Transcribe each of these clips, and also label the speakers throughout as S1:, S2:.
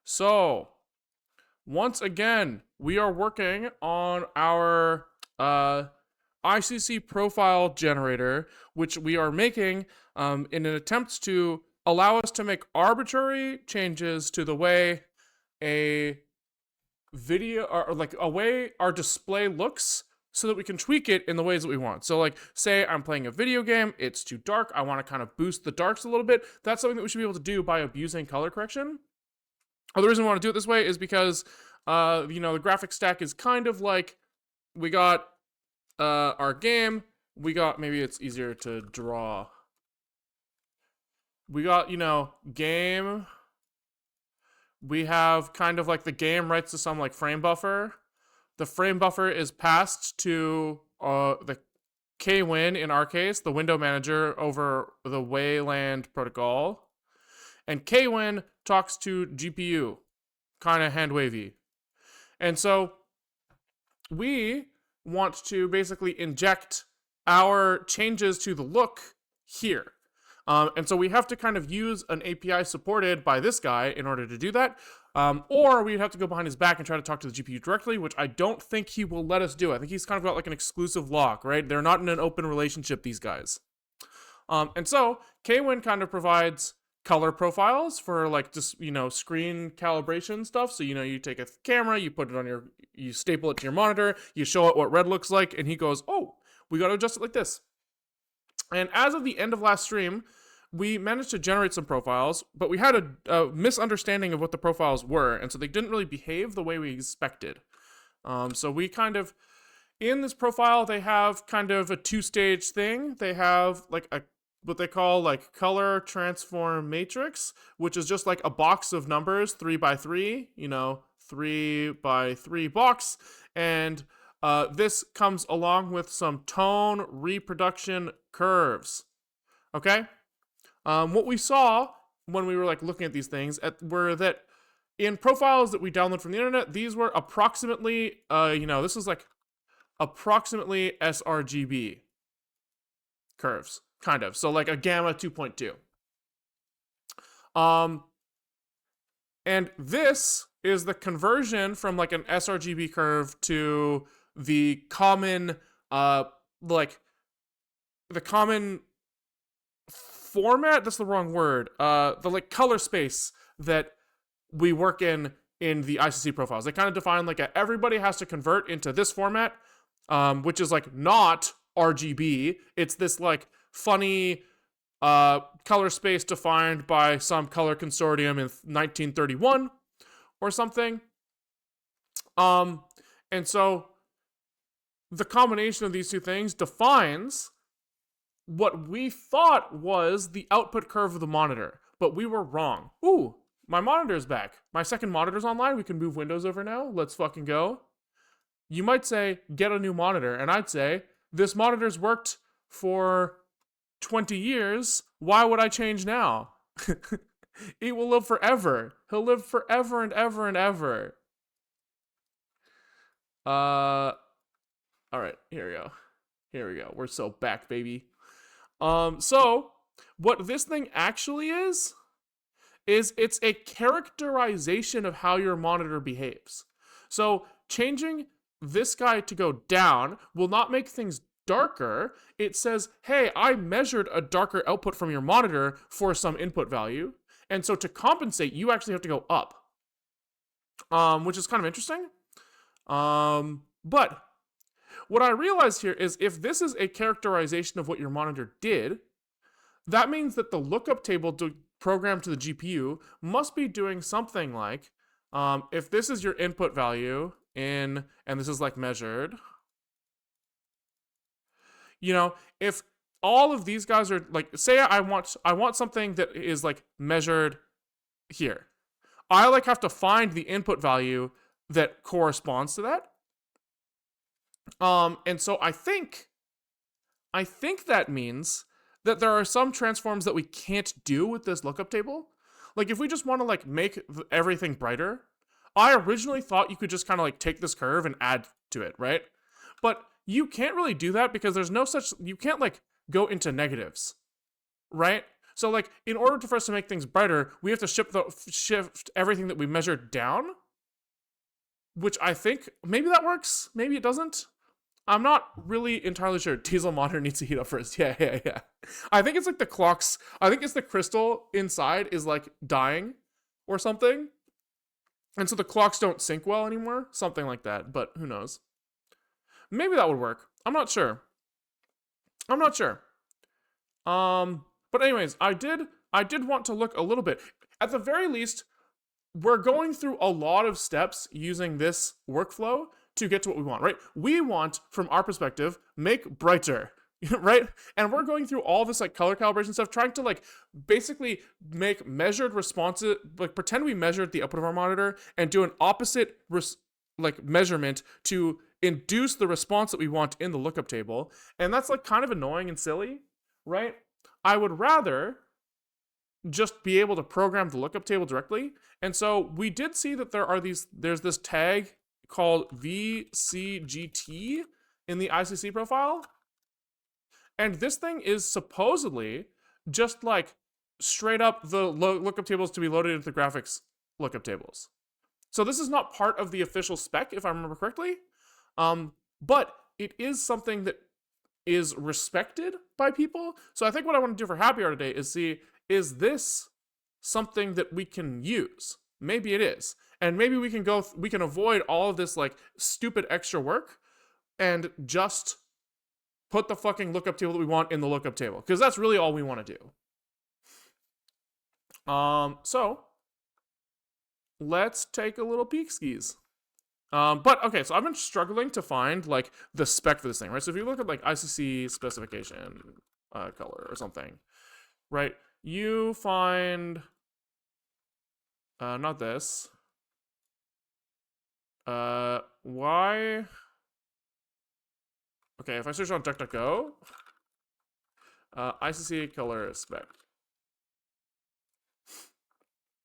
S1: So, once again, we are working on our ICC profile generator, which we are making in an attempt to allow us to make arbitrary changes to the way a video or like a way our display looks so that we can tweak it in the ways that we want. So like say I'm playing a video game, it's too dark, I want to kind of boost the darks a little bit. That's something that we should be able to do by abusing color correction. The reason we want to do it this way is because the graphic stack is kind of like we got our game, we got, maybe it's easier to draw. We got, game. We have kind of like the game writes to some like frame buffer. The frame buffer is passed to the KWin, in our case, the window manager over the Wayland protocol. And KWin talks to GPU, kind of hand wavy. And so we want to basically inject our changes to the look here. And so we have to kind of use an API supported by this guy in order to do that. Or we'd have to go behind his back and try to talk to the GPU directly, which I don't think he will let us do. I think he's kind of got like an exclusive lock, right? They're not in an open relationship, these guys. And so KWin kind of provides color profiles for like just, screen calibration stuff. So, you take a camera, you put it on you staple it to your monitor, you show it what red looks like, and he goes, oh, we got to adjust it like this. And as of the end of last stream, we managed to generate some profiles, but we had a misunderstanding of what the profiles were, and so they didn't really behave the way we expected. So we kind of, in this profile, they have kind of a two-stage thing. They have like what they call like color transform matrix, which is just like a box of numbers, 3 by 3, 3 by 3 box, and this comes along with some tone reproduction curves. Okay? What we saw when we were like looking at these things were that in profiles that we download from the internet, these were approximately, this is like approximately sRGB curves, kind of. So like a gamma 2.2. And this is the conversion from like an sRGB curve to the common, the common format, that's the wrong word, the like color space that we work in the ICC profiles. They kind of define like everybody has to convert into this format, which is like not RGB. It's this like funny color space defined by some color consortium in 1931 or something. And so the combination of these two things defines what we thought was the output curve of the monitor, but we were wrong. Ooh, my monitor's back. My second monitor's online. We can move windows over now. Let's fucking go. You might say, get a new monitor, and I'd say, this monitor's worked for 20 years. Why would I change now? It will live forever. He'll live forever and ever and ever. All right, here we go. Here we go. We're so back, baby. So what this thing actually is it's a characterization of how your monitor behaves. So changing this guy to go down will not make things darker. It says, hey, I measured a darker output from your monitor for some input value. And so to compensate, you actually have to go up, which is kind of interesting. But what I realized here is if this is a characterization of what your monitor did, that means that the lookup table programmed to the GPU must be doing something like, if this is your input value and this is like measured, if all of these guys are like, say I want something that is like measured here. I like have to find the input value that corresponds to that. And so I think that means that there are some transforms that we can't do with this lookup table. Like if we just want to like make everything brighter, I originally thought you could just kind of like take this curve and add to it, right? But you can't really do that because there's no such, you can't like go into negatives, right? So like, in order for us to make things brighter, we have to shift everything that we measured down, which I think maybe that works, maybe it doesn't. I'm not really entirely sure. Diesel monitor needs to heat up first. Yeah. I think it's like the clocks. I think it's the crystal inside is like dying or something. And so the clocks don't sync well anymore. Something like that. But who knows? Maybe that would work. I'm not sure. But anyways, I did want to look a little bit. At the very least, we're going through a lot of steps using this workflow to get to what we want, right? We want, from our perspective, make brighter, right? And we're going through all this like color calibration stuff, trying to like basically make measured responses, like pretend we measured the output of our monitor and do an opposite like measurement to induce the response that we want in the lookup table. And that's like kind of annoying and silly, right? I would rather just be able to program the lookup table directly. And so we did see that there's this tag called VCGT in the ICC profile. And this thing is supposedly just like straight up the lookup tables to be loaded into the graphics lookup tables. So this is not part of the official spec, if I remember correctly. But it is something that is respected by people. So I think what I want to do for Happy Hour today is see, is this something that we can use? Maybe it is. And maybe we can avoid all of this like stupid extra work and just put the fucking lookup table that we want in the lookup table, because that's really all we want to do. So let's take a little peek skis. But okay, so I've been struggling to find like the spec for this thing, right? So if you look at like ICC specification color or something, right? You find not this. Why? Okay, if I search on DuckDuckGo, ICC color spec.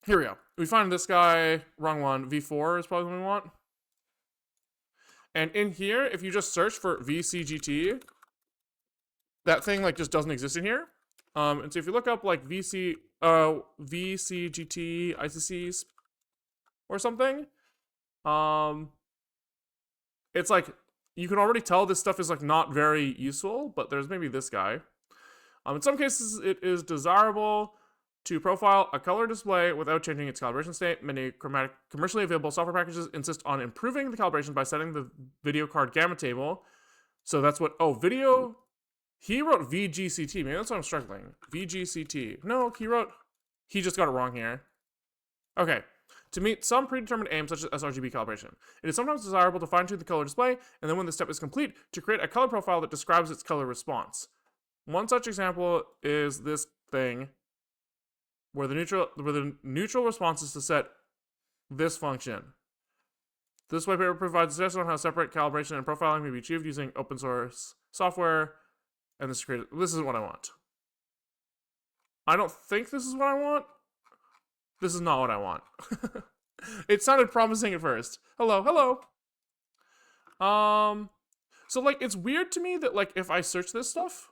S1: Here we go. We find this guy, wrong one. V4 is probably what we want. And in here, if you just search for VCGT, that thing like just doesn't exist in here. And so if you look up like VCGT ICCs or something, it's like you can already tell this stuff is like not very useful, but there's maybe this guy. In some cases, it is desirable to profile a color display without changing its calibration state. Many commercially available software packages insist on improving the calibration by setting the video card gamma table. So that's what, video. He wrote VGCT. Maybe that's why I'm struggling. VGCT. No, he just got it wrong here. Okay. To meet some predetermined aims, such as sRGB calibration, it is sometimes desirable to fine-tune the color display, and then when the step is complete, to create a color profile that describes its color response. One such example is this thing, where the neutral response is to set this function. This white paper provides a suggestion on how separate calibration and profiling may be achieved using open source software. And this is what I want. I don't think this is what I want. This is not what I want. It sounded promising at first. Hello. So like it's weird to me that like if I search this stuff,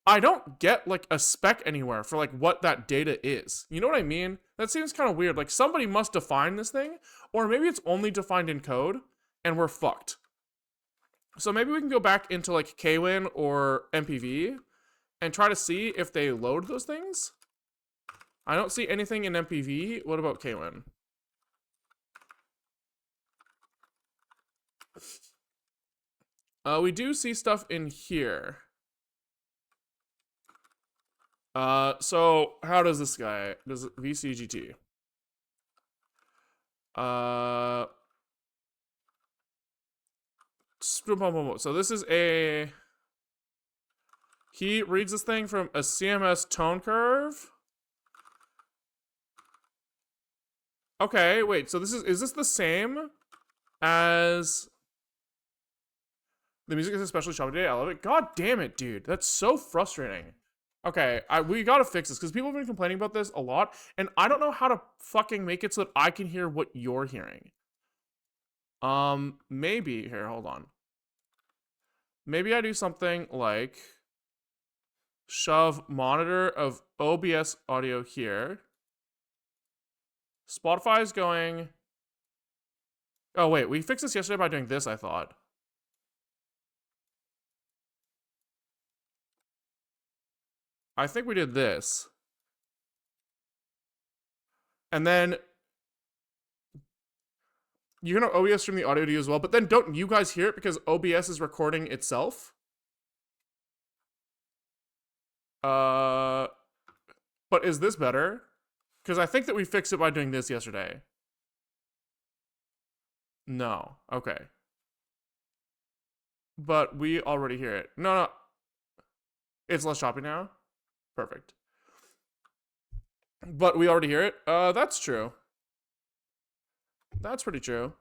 S1: I don't get like a spec anywhere for like what that data is. You know what I mean? That seems kind of weird. Like somebody must define this thing, or maybe it's only defined in code and we're fucked. So maybe we can go back into like KWin or MPV and try to see if they load those things. I don't see anything in MPV. What about KWin? We do see stuff in here. So how does this guy, does VCGT? So this is he reads this thing from a CMS tone curve. Okay, wait, so is this the same as the music is especially choppy today? I love it. God damn it, dude. That's so frustrating. Okay, we gotta fix this, because people have been complaining about this a lot, and I don't know how to fucking make it so that I can hear what you're hearing. Maybe, here, hold on. Maybe I do something like shove monitor of OBS audio here. Spotify is going... Oh, wait. We fixed this yesterday by doing this, I thought. I think we did this. And then you're going to OBS stream the audio to you as well, but then don't you guys hear it because OBS is recording itself? But is this better? Because I think that we fixed it by doing this yesterday. No. Okay. But we already hear it. No. It's less choppy now? Perfect. But we already hear it? That's true. That's pretty true.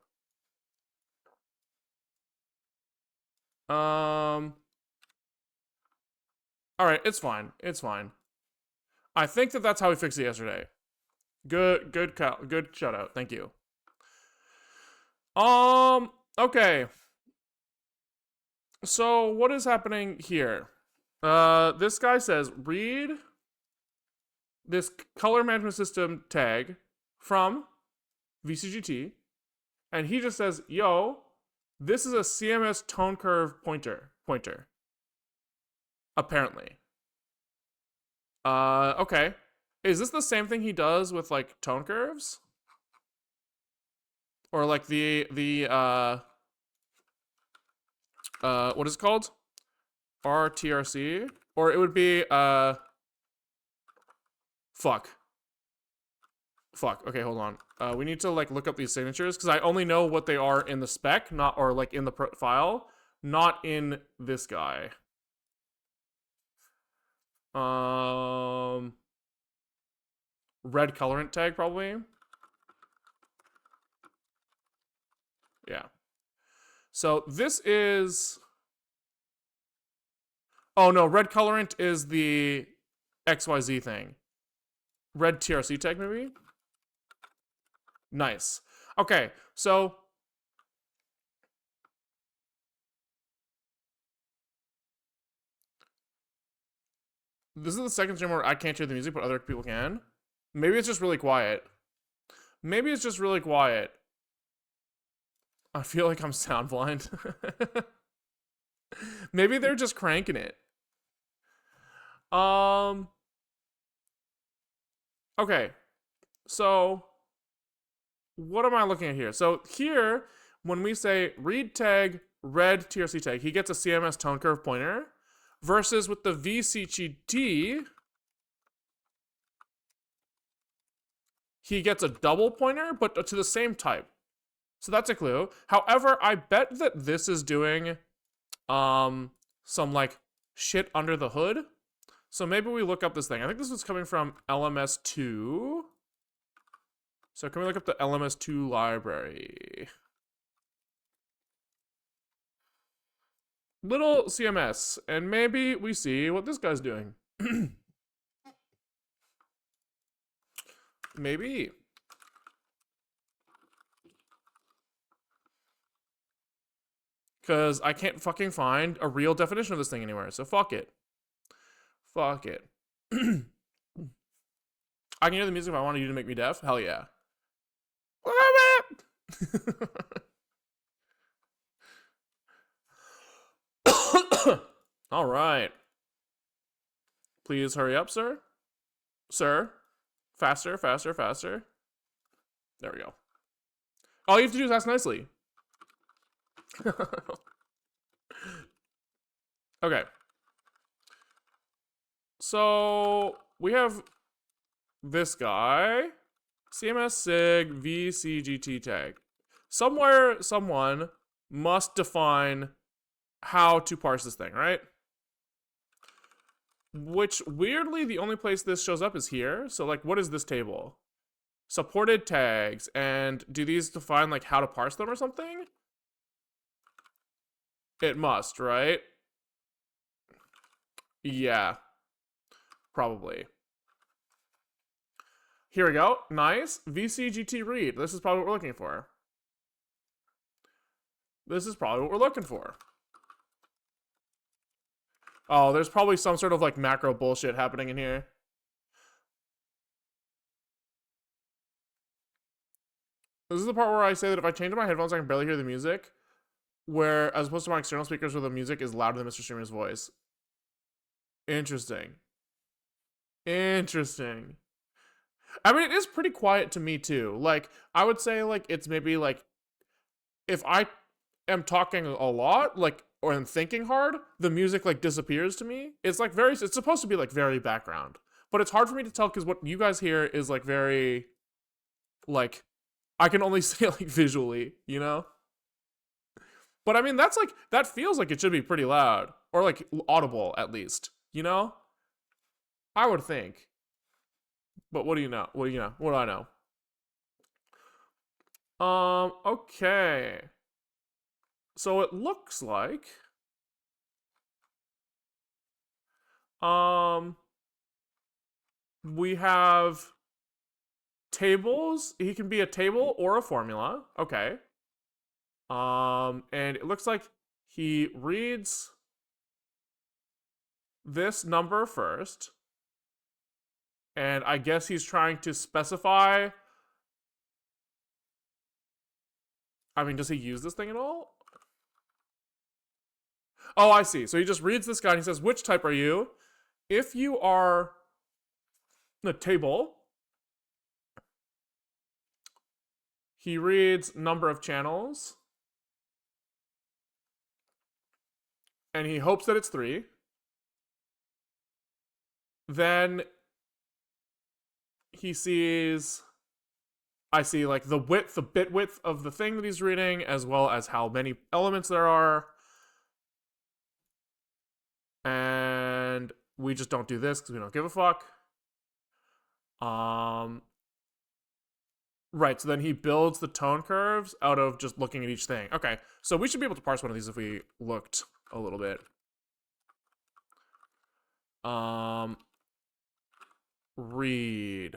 S1: Alright, it's fine. It's fine. I think that that's how we fixed it yesterday. Good shout out. Thank you. Okay. So what is happening here? This guy says, read this color management system tag from VCGT, and he just says, yo, this is a CMS tone curve pointer. Apparently. Okay. Is this the same thing he does with, like, tone curves? Or, like, what is it called? RTRC? Or it would be, fuck. Okay, hold on. We need to, like, look up these signatures, because I only know what they are in the spec, or, like, in the file, not in this guy. Red colorant tag, probably. Yeah. So this is... Oh, no, red colorant is the XYZ thing. Red TRC tag, maybe? Nice. Okay, so... This is the second stream where I can't hear the music, but other people can. Maybe it's just really quiet. I feel like I'm sound blind. Maybe they're just cranking it. Okay. So, what am I looking at here? So here, when we say read tag, red TRC tag, he gets a CMS tone curve pointer. Versus with the VCGT, he gets a double pointer, but to the same type. So that's a clue. However, I bet that this is doing some, like, shit under the hood. So maybe we look up this thing. I think this was coming from LMS2. So can we look up the LMS2 library? Little CMS, and maybe we see what this guy's doing. Maybe. Because I can't fucking find a real definition of this thing anywhere, so fuck it. Fuck it. I can hear the music if I wanted you to make me deaf? Hell yeah. All right. Please hurry up, sir. Sir. Faster. There we go. All you have to do is ask nicely. Okay. So, we have this guy. CMS SIG VCGT tag. Somewhere, someone must define how to parse this thing, right? Which, weirdly, the only place this shows up is here. So, like, what is this table? Supported tags. And do these define, like, how to parse them or something? It must, right? Yeah. Probably. Here we go. Nice. VCGT read. This is probably what we're looking for. Oh, there's probably some sort of like macro bullshit happening in here. This is the part where I say that if I change my headphones, I can barely hear the music. Where, as opposed to my external speakers where the music is louder than Mr. Streamer's voice. Interesting. Interesting. I mean, it is pretty quiet to me too. Like, I would say like it's maybe like if I am talking a lot, like, or am thinking hard, the music like disappears to me. It's like very, it's supposed to be like very background, but it's hard for me to tell because what you guys hear is like very, like, I can only see like visually, you know? But I mean, that's like, that feels like it should be pretty loud or like audible at least, you know? I would think. But what do you know? What do you know? What do I know? Okay. So it looks like we have tables. He can be a table or a formula. Okay. And it looks like he reads this number first. And I guess he's trying to specify. I mean, does he use this thing at all? Oh, I see. So he just reads this guy and he says, which type are you? If you are a table, he reads number of channels. And he hopes that it's 3. Then he sees, I see like the width, the bit width of the thing that he's reading, as well as how many elements there are. And we just don't do this because we don't give a fuck. Right, so then he builds the tone curves out of just looking at each thing. Okay, so we should be able to parse one of these if we looked a little bit. Read.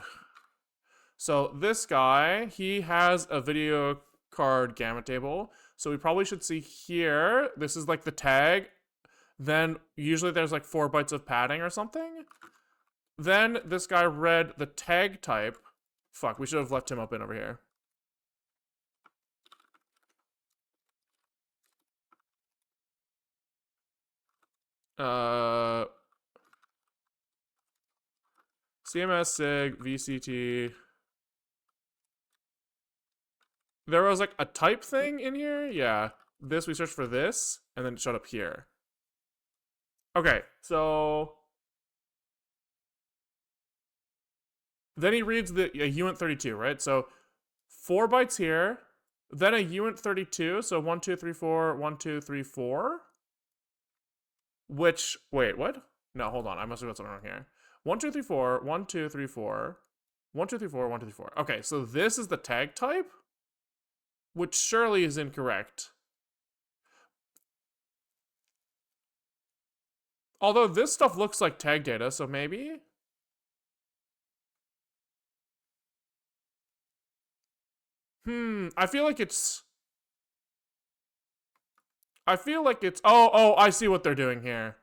S1: So this guy, he has a video card gamma table. So we probably should see here, this is like the tag. Then usually there's like 4 bytes of padding or something. Then this guy read the tag type. Fuck, we should have left him up in over here. CMS, SIG, VCT. There was like a type thing in here? Yeah. This, we searched for this, and then it showed up here. Okay, so then he reads the uint32, right? So 4 bytes here, then a uint32, so 1, 2, 3, 4, 1, 2, 3, 4. Which, wait, what? No, hold on, I must have got something wrong here. 1, 2, 3, 4, 1, 2, 3, 4, 1, 2, 3, 4, 1, 2, 3, 4. Okay, so this is the tag type, which surely is incorrect. Although this stuff looks like tag data, so maybe? I feel like it's... Oh, I see what they're doing here.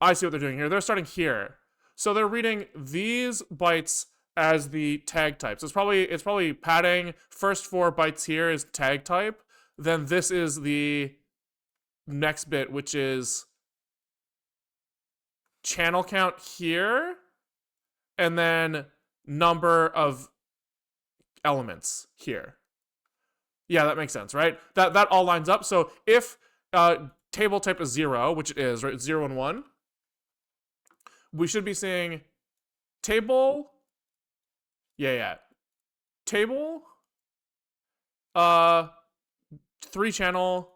S1: They're starting here. So they're reading these bytes as the tag type. So it's probably padding. First 4 bytes here is tag type. Then this is the next bit, which is channel count here, and then number of elements here. Yeah, that makes sense, right? That all lines up. So if table type is 0, which it is, right? 0 and 1. We should be seeing table. Yeah. Table. 3 channel.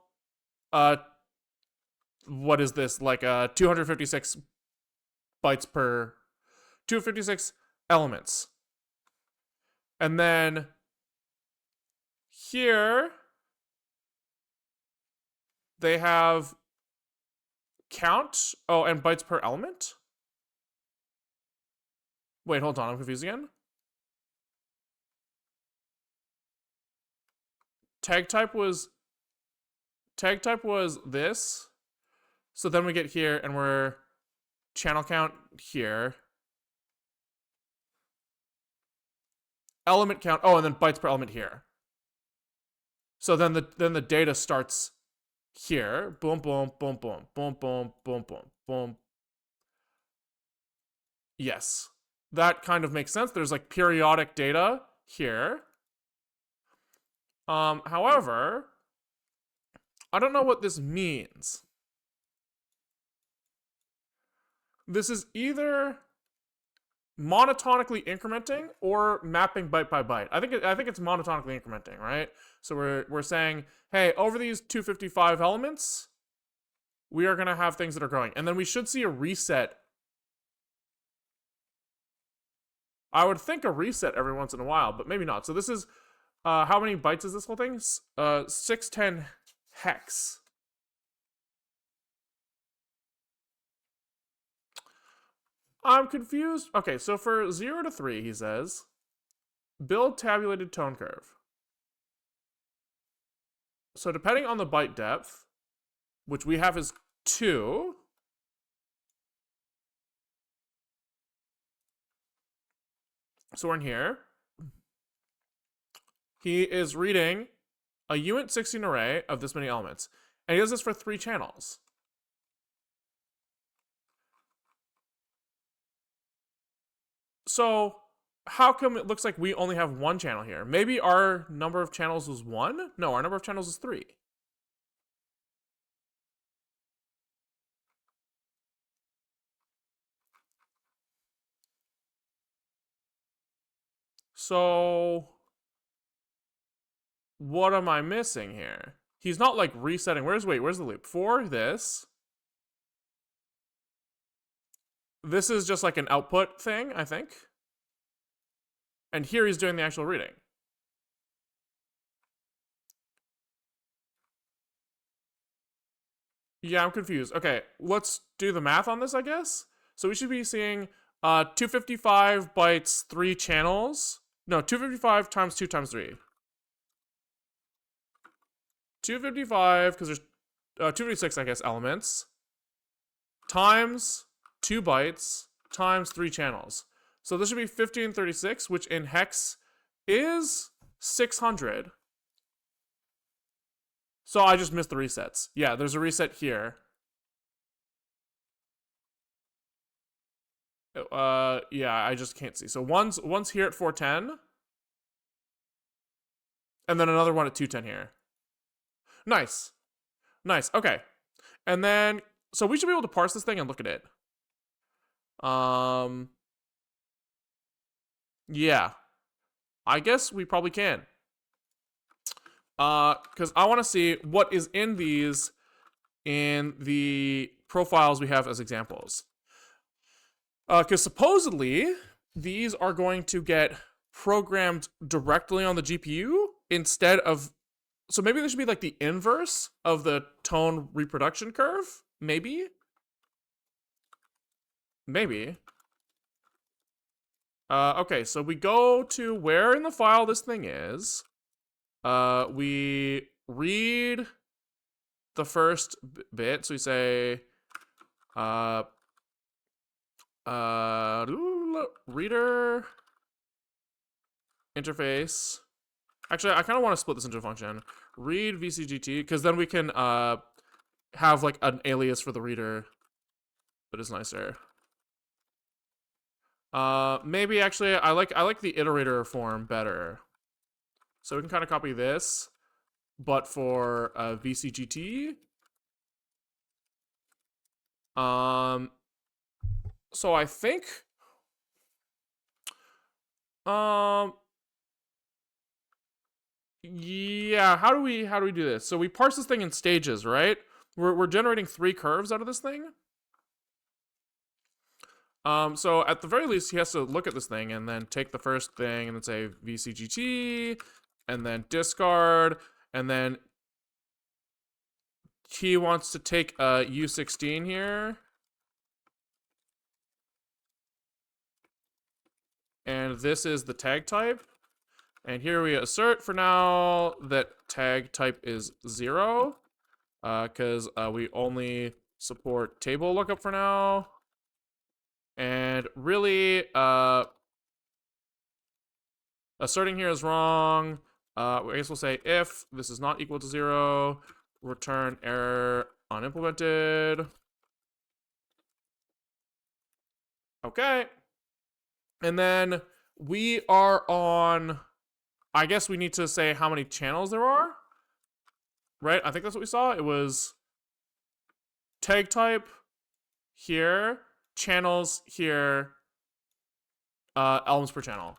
S1: What is this? Like 256 bytes per 256 elements. And then here they have count. Oh, and bytes per element. Wait, hold on, I'm confused again. Tag type was this. So then we get here and we're channel count here. Element count, oh, and then bytes per element here. So then the data starts here. Boom, boom, boom, boom, boom, boom, boom, boom, boom. Yes. That kind of makes sense. There's like periodic data here. However, I don't know what this means. This is either monotonically incrementing or mapping byte by byte. I think it's monotonically incrementing, right? So we're saying, hey, over these 255 elements, we are gonna have things that are growing, and then we should see a reset. I would think a reset every once in a while, but maybe not. So this is how many bytes is this whole thing? 610 hex. I'm confused. Okay, so for 0 to 3, he says, build tabulated tone curve. So depending on the byte depth, which we have is 2, so we're in here. He is reading a uint 16 array of this many elements. And he does this for 3 channels. So how come it looks like we only have 1 channel here? Maybe our number of channels was 1? No, our number of channels is 3. So what am I missing here? He's not like resetting. Where's the loop? For this. This is just like an output thing, I think. And here he's doing the actual reading. Yeah, I'm confused. Okay, let's do the math on this, I guess. So we should be seeing 255 bytes, 3 channels. No, 255 times 2 times 3. 255, because there's 256, I guess, elements, times 2 bytes, times 3 channels. So this should be 1536, which in hex is 600. So I just missed the resets. Yeah, there's a reset here. Yeah, I just can't see. So one's here at 410. And then another one at 210 here. Nice. Nice. Okay. And then, so we should be able to parse this thing and look at it. Yeah. I guess we probably can. Because I want to see what is in these in the profiles we have as examples. Because supposedly, these are going to get programmed directly on the GPU instead of... So maybe this should be like the inverse of the tone reproduction curve? Maybe? Maybe. Okay, so we go to where in the file this thing is. We read the first bit. So we say, reader interface. Actually, I kind of want to split this into a function. Read VCGT, because then we can have like an alias for the reader that is nicer. Maybe actually I like the iterator form better. So we can kind of copy this, but for VCGT. So I think yeah, how do we do this? So we parse this thing in stages, right? We're generating 3 curves out of this thing. So at the very least, he has to look at this thing and then take the first thing and then say VCGT, and then discard, and then he wants to take a U16 here. And this is the tag type. And here we assert for now that tag type is 0, because we only support table lookup for now. And really, asserting here is wrong. I guess we'll say if this is not equal to 0, return error unimplemented. Okay. And then we are on, I guess we need to say how many channels there are, right? I think that's what we saw. It was tag type here, channels here, elements per channel.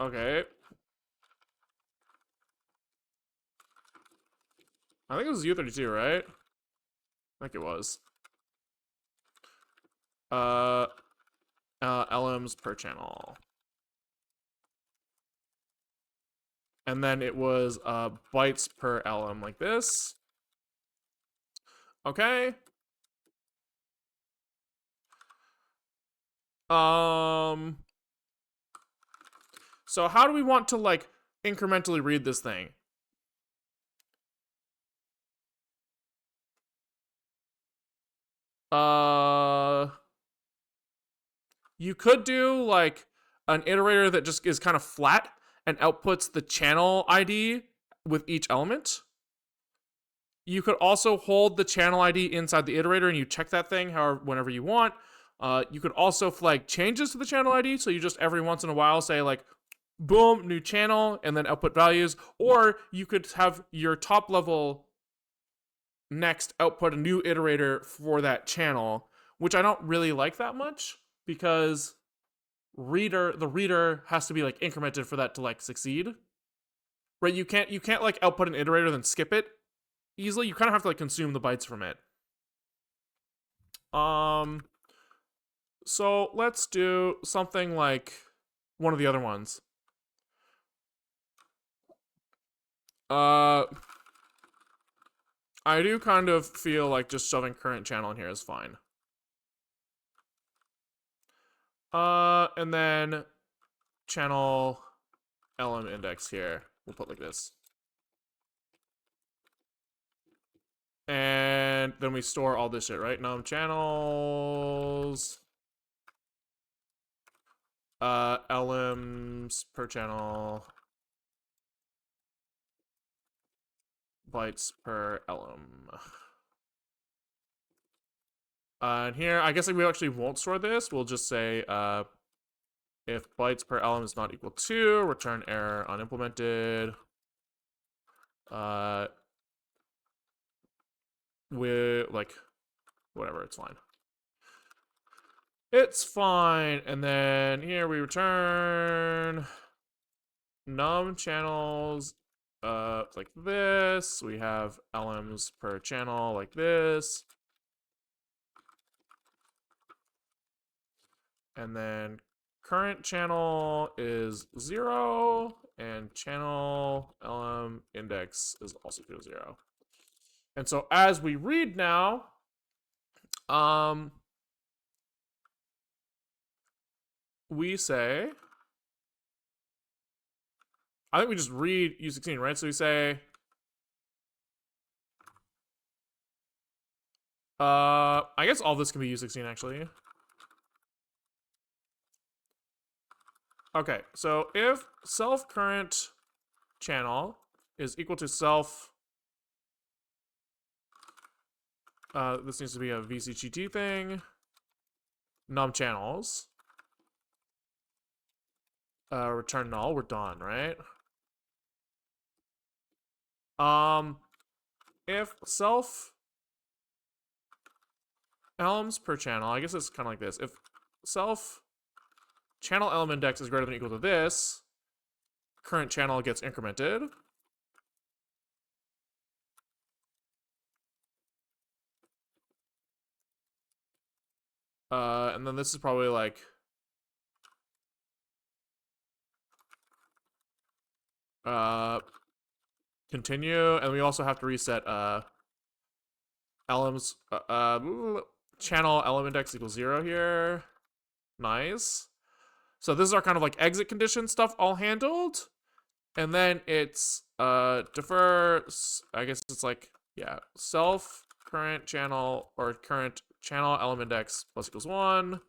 S1: Okay. I think it was U32, right? I think it was. Elements per channel. And then it was bytes per LM like this. Okay. So how do we want to like incrementally read this thing? You could do like an iterator that just is kind of flat and outputs the channel ID with each element. You could also hold the channel ID inside the iterator and you check that thing however whenever you want. You could also flag changes to the channel ID, so you just every once in a while say like, boom, new channel, and then output values. Or you could have your top level next output a new iterator for that channel, which I don't really like that much because the reader has to be like incremented for that to like succeed. Right? You can't like output an iterator then skip it easily. You kind of have to like consume the bytes from it. So let's do something like one of the other ones. I do kind of feel like just shoving current channel in here is fine. And then channel LM index here. We'll put like this. And then we store all this shit, right? Num channels. LMs per channel. Bytes per LM. And here, I guess we actually won't store this. We'll just say if bytes per LM is not equal to, return error unimplemented. With like, whatever, it's fine. It's fine. And then here we return num channels like this. We have LMs per channel like this. And then current channel is 0, and channel LM index is also equal to 0. And so as we read now, we say, I think we just read U16, right? So we say, I guess all this can be U16 actually. Okay, so if self current channel is equal to self, this needs to be a VCGT thing, num channels, return null, we're done, right? If self elms per channel, I guess it's kind of like this. If self channel element index is greater than or equal to this, current channel gets incremented. And then this is probably like continue, and we also have to reset LM's channel element index equals 0 here. Nice. So this is our kind of like exit condition stuff all handled. And then it's defer, I guess it's like, yeah, self current channel or current channel element index plus equals 1.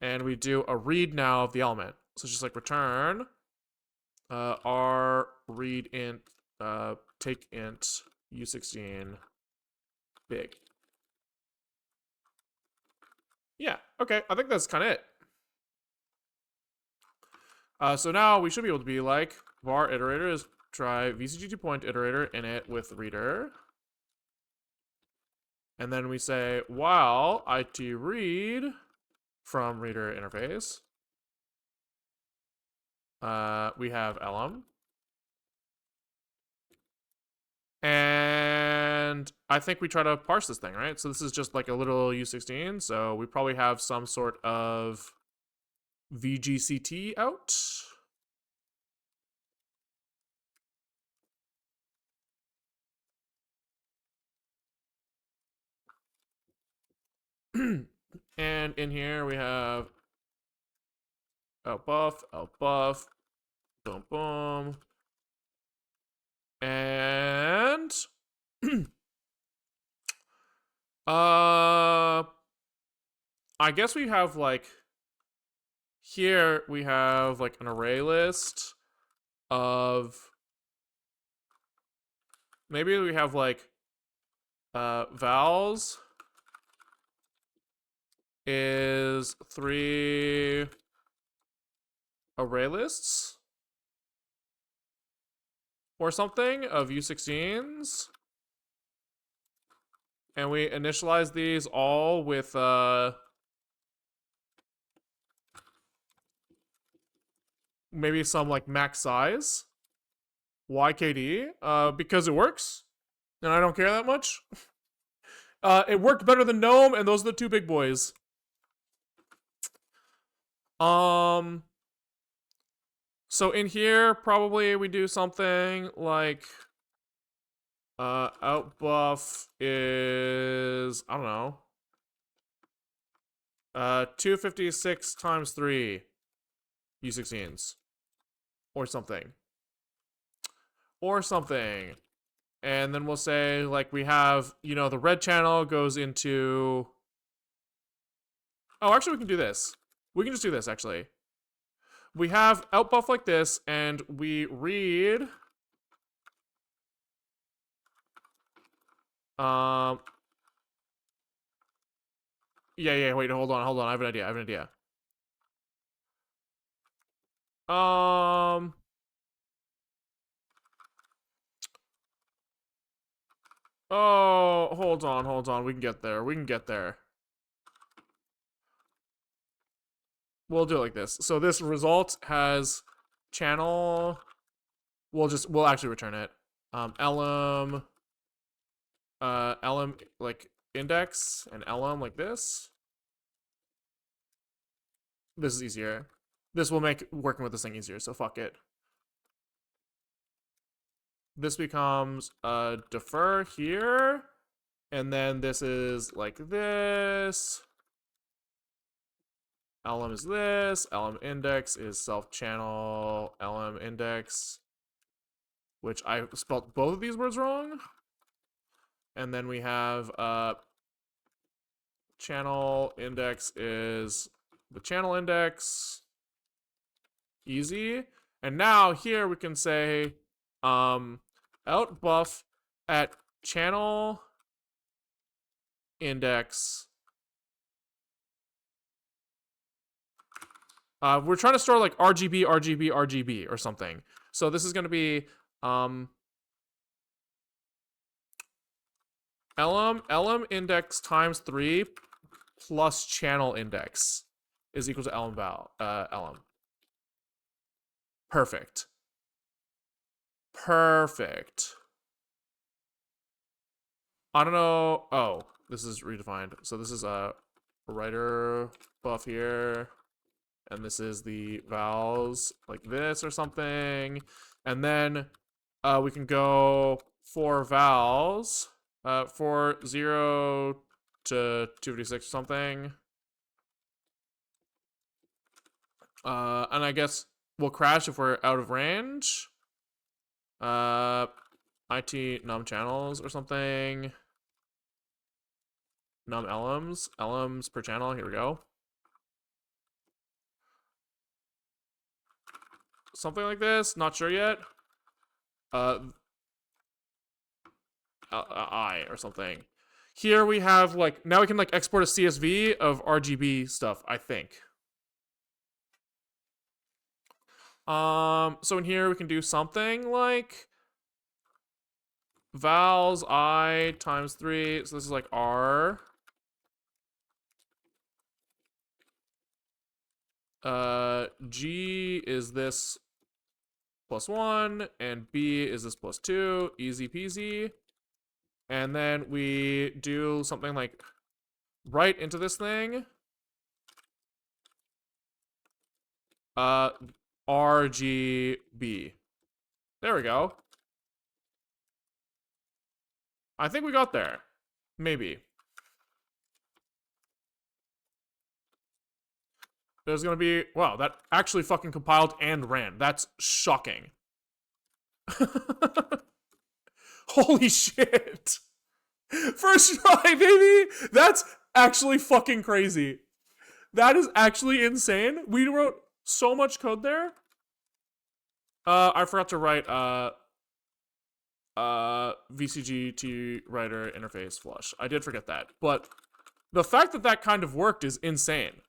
S1: And we do a read now of the element. So just like return r read int take int u16 big. Yeah, okay, I think that's kind of it. So now we should be able to be like var iterator is try VCGT point iterator init with reader. And then we say while it read from reader interface, we have elem. And I think we try to parse this thing, right? So this is just like a little U16. So we probably have some sort of VGCT out. And in here we have outbuff, boom, boom. And I guess we have like here we have like an array list of maybe we have like vowels is 3 array lists or something of U16s. And we initialize these all with maybe some like max size YKD because it works and I don't care that much. It worked better than GNOME, and those are the two big boys. So in here probably we do something like outbuff is I don't know 256 times 3 U16s or something. And then we'll say like we have, you know, the red channel goes into actually we can do this. We can just do this actually. We have outbuff like this and we read yeah, wait, hold on. I have an idea. Oh, hold on. We can get there. We'll do it like this. So this result has channel. We'll actually return it. Elem like index and elem like this. This is easier. This will make working with this thing easier, so fuck it. This becomes defer here, and then this is like this. Elem is this. Elem index is self channel. Elem index, which I spelled both of these words wrong. And then we have channel index is the channel index. Easy. And now here we can say outbuff at channel index. We're trying to store like RGB or something. So this is going to be elem index times 3 plus channel index is equal to elem. Perfect. I don't know. Oh, this is redefined. So this is a writer buff here. And this is the vowels like this or something. And then we can go for vowels for 0 to 256 or something. And I guess we'll crash if we're out of range. IT num channels or something. Num elms per channel. Here we go. Something like this. Not sure yet. I or something. Here we have like, now we can like export a CSV of RGB stuff, I think. So in here we can do something like vals I times 3. So this is like R. G is this plus 1, and B is this plus 2. Easy peasy. And then we do something like right into this thing. RGB. There we go. I think we got there. Maybe. There's gonna be... Wow, that actually fucking compiled and ran. That's shocking. Holy shit. First try, baby! That's actually fucking crazy. That is actually insane. We wrote so much code there. I forgot to write VCGT writer interface flush. I did forget that. But the fact that that kind of worked is insane.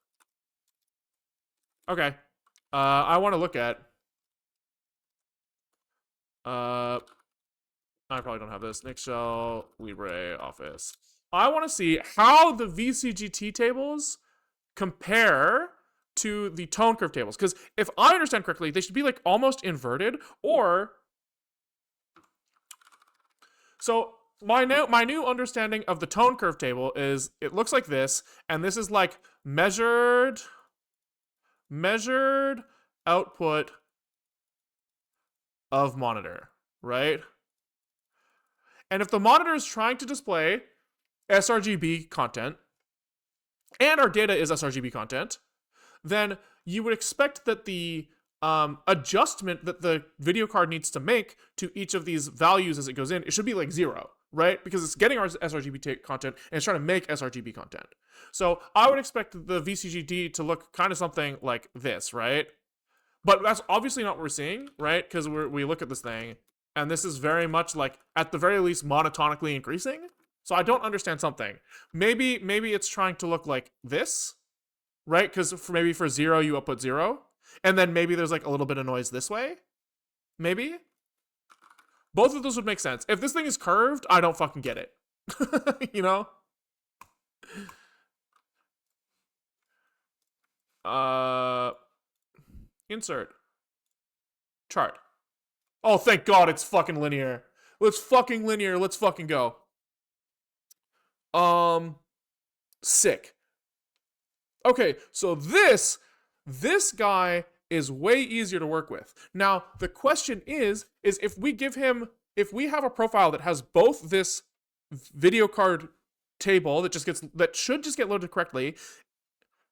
S1: Okay. I want to look at... I probably don't have this. Nick Shell, Libre, Office. I want to see how the VCGT tables compare to the tone curve tables. Because if I understand correctly, they should be like almost inverted, or... So my new understanding of the tone curve table is it looks like this, and this is like measured output of monitor, right? And if the monitor is trying to display sRGB content, and our data is sRGB content, then you would expect that the adjustment that the video card needs to make to each of these values as it goes in, it should be like 0, right? Because it's getting our sRGB content and it's trying to make sRGB content. So I would expect the VCGT to look kind of something like this, right? But that's obviously not what we're seeing, right? Because we look at this thing, and this is very much like, at the very least, monotonically increasing. So I don't understand something. Maybe it's trying to look like this, right? Because maybe for 0, you output 0. And then maybe there's like a little bit of noise this way. Maybe. Both of those would make sense. If this thing is curved, I don't fucking get it. You know? Insert. Chart. Oh, thank God it's fucking linear. Let's fucking linear. Let's fucking go. Sick. Okay, so this guy is way easier to work with. Now, the question is if we have a profile that has both this video card table that should just get loaded correctly,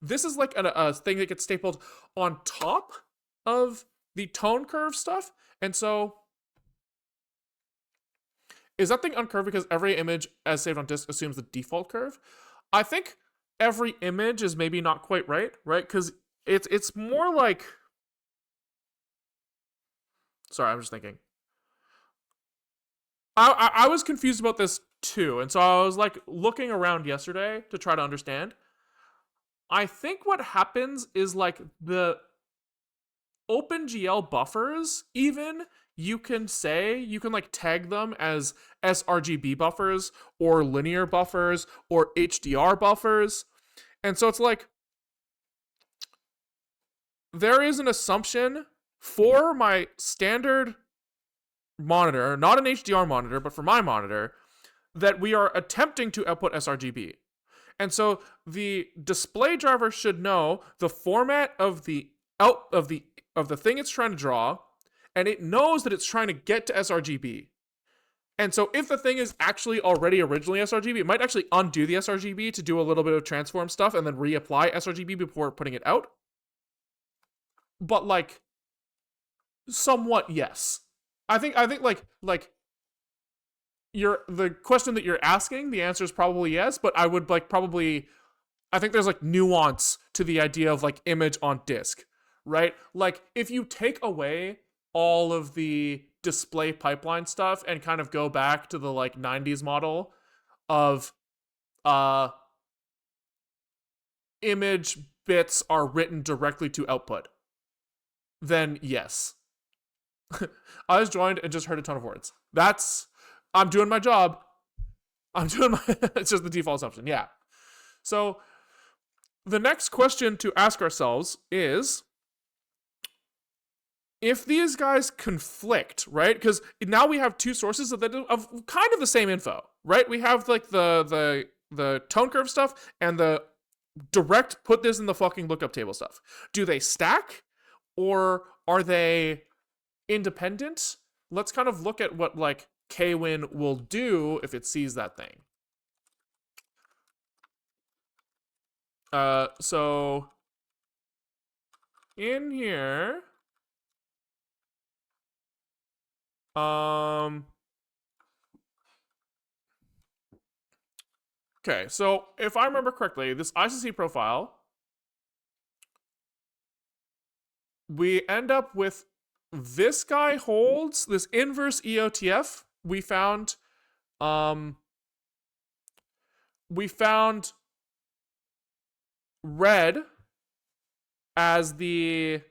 S1: this is like a thing that gets stapled on top of the tone curve stuff. And so, is that thing uncurved because every image as saved on disk assumes the default curve? I think every image is maybe not quite right? Because it's more like... Sorry, I'm just thinking. I was confused about this too, and so I was like looking around yesterday to try to understand. I think what happens is like the OpenGL buffers, even, you can like tag them as sRGB buffers or linear buffers or HDR buffers. And so it's like, there is an assumption for my standard monitor, not an HDR monitor, but for my monitor, that we are attempting to output sRGB. And so the display driver should know the format of the thing it's trying to draw, and it knows that it's trying to get to sRGB. And so if the thing is actually already originally sRGB, it might actually undo the sRGB to do a little bit of transform stuff and then reapply sRGB before putting it out. But like, somewhat yes. I think like the question that you're asking, the answer is probably yes, but I would like probably, I think there's like nuance to the idea of like image on disk, right? Like if you take away all of the display pipeline stuff and kind of go back to the like 90s model of image bits are written directly to output, then yes. I was joined and just heard a ton of words. I'm doing my job. It's just the default assumption. Yeah. So the next question to ask ourselves is, if these guys conflict, right? Because now we have two sources of kind of the same info, right? We have like the tone curve stuff and the direct put this in the fucking lookup table stuff. Do they stack or are they independent? Let's kind of look at what like Kwin will do if it sees that thing. So in here, okay, so if I remember correctly, this ICC profile, we end up with this guy holds this inverse EOTF. We found red as the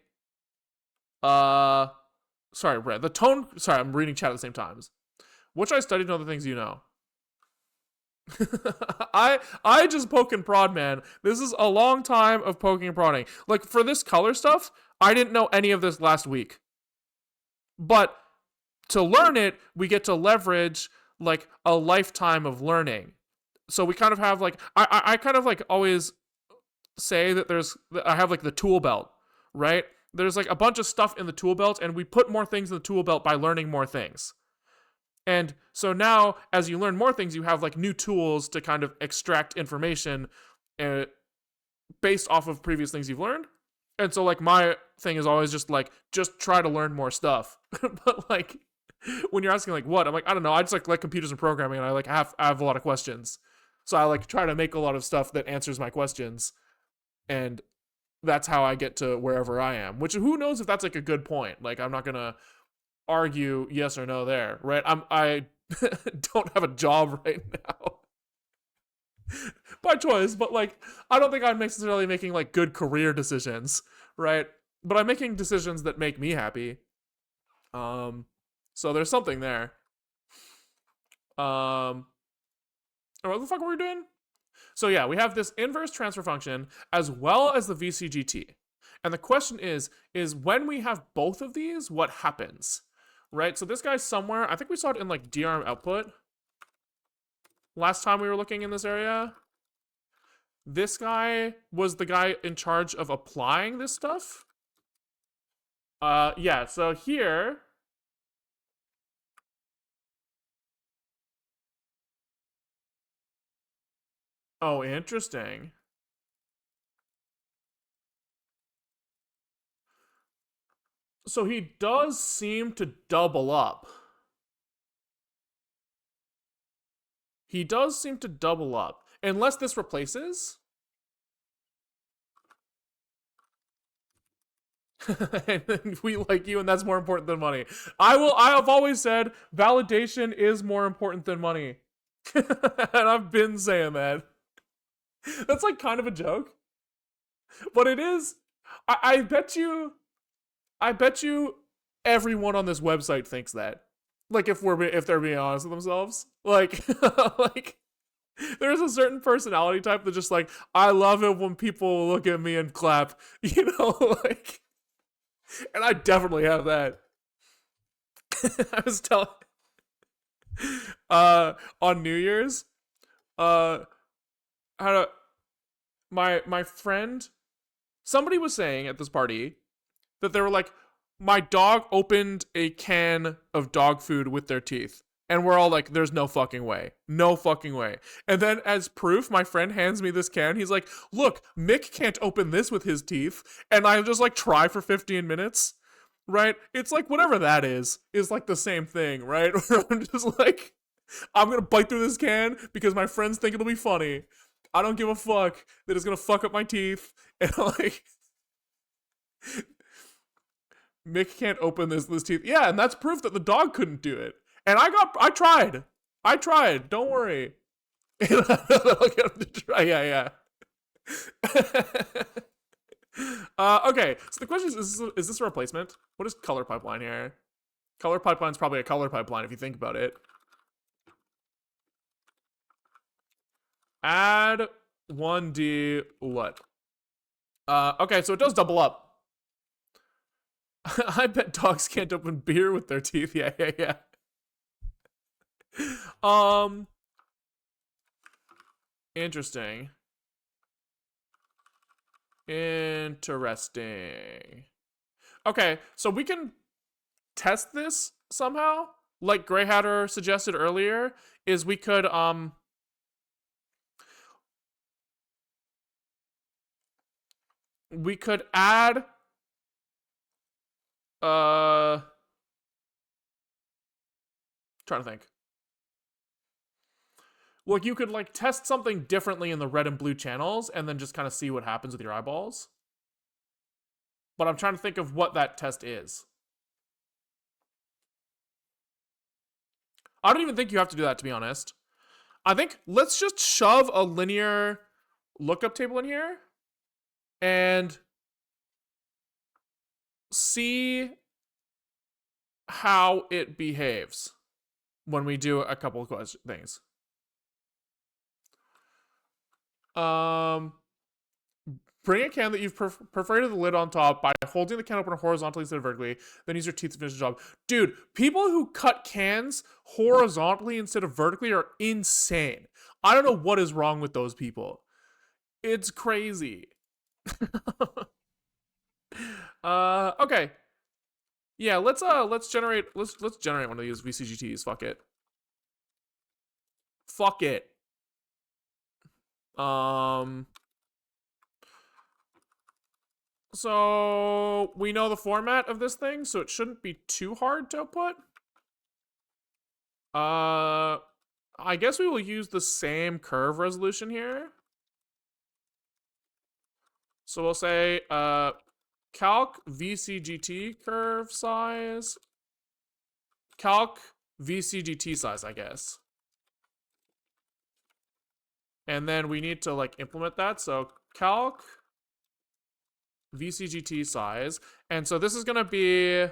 S1: red. The tone, I'm reading chat at the same time. Which I studied and other things you know. I just poke and prod, man. This is a long time of poking and prodding. Like for this color stuff, I didn't know any of this last week. But to learn it, we get to leverage like a lifetime of learning. So we kind of have like I kind of like always say that I have like the tool belt, right? There's like a bunch of stuff in the tool belt and we put more things in the tool belt by learning more things. And so now as you learn more things, you have like new tools to kind of extract information based off of previous things you've learned. And so like my thing is always just try to learn more stuff. But like when you're asking like what, I'm like, I don't know, I just like computers and programming and I have a lot of questions. So I like try to make a lot of stuff that answers my questions. And that's how I get to wherever I am, which who knows if that's like a good point. Like I'm not going to argue yes or no there, right? I don't have a job right now by choice, but like I don't think I'm necessarily making like good career decisions, right? But I'm making decisions that make me happy. So there's something there. What the fuck were we doing? So yeah, we have this inverse transfer function as well as the VCGT. And the question is when we have both of these, what happens? Right? So this guy's somewhere, I think we saw it in like DRM output last time we were looking in this area. This guy was the guy in charge of applying this stuff. Yeah, so here, oh, interesting. So he does seem to double up. He does seem to double up. Unless this replaces. And we like you and that's more important than money. I have always said validation is more important than money. And I've been saying that. That's like kind of a joke. But it is. I bet you everyone on this website thinks that. Like if they're being honest with themselves. Like like there's a certain personality type that just like, I love it when people look at me and clap, you know, like, and I definitely have that. I was telling on New Year's, my friend, somebody was saying at this party that they were like, my dog opened a can of dog food with their teeth. And we're all like, there's no fucking way. No fucking way. And then as proof, my friend hands me this can. He's like, look, Mick can't open this with his teeth. And I just like try for 15 minutes. Right? It's like whatever that is like the same thing, right? I'm just like, I'm gonna bite through this can because my friends think it'll be funny. I don't give a fuck that it's gonna fuck up my teeth. And like, Mick can't open this teeth. Yeah, and that's proof that the dog couldn't do it. And I tried. Don't worry. I'll get him to try. Yeah. Okay, so the question is this a replacement? What is color pipeline here? Color pipeline is probably a color pipeline if you think about it. Add 1D what? Okay, so it does double up. I bet dogs can't open beer with their teeth. Yeah. Interesting. Okay, so we can test this somehow. Like Grey Hatter suggested earlier, is we could add trying to think. Like, you could, like, test something differently in the red and blue channels and then just kind of see what happens with your eyeballs. But I'm trying to think of what that test is. I don't even think you have to do that, to be honest. I think let's just shove a linear lookup table in here and see how it behaves when we do a couple of things. Bring a can that you've perforated the lid on top by holding the can open horizontally instead of vertically. Then use your teeth to finish the job. Dude, people who cut cans horizontally instead of vertically are insane. I don't know what is wrong with those people. It's crazy. Okay. Yeah, let's generate one of these VCGTs. Fuck it. So we know the format of this thing, so it shouldn't be too hard to output. I guess we will use the same curve resolution here. So we'll say calc VCGT curve size, calc VCGT size, I guess. And then we need to like implement that. So calc VCGT size. And so this is going to be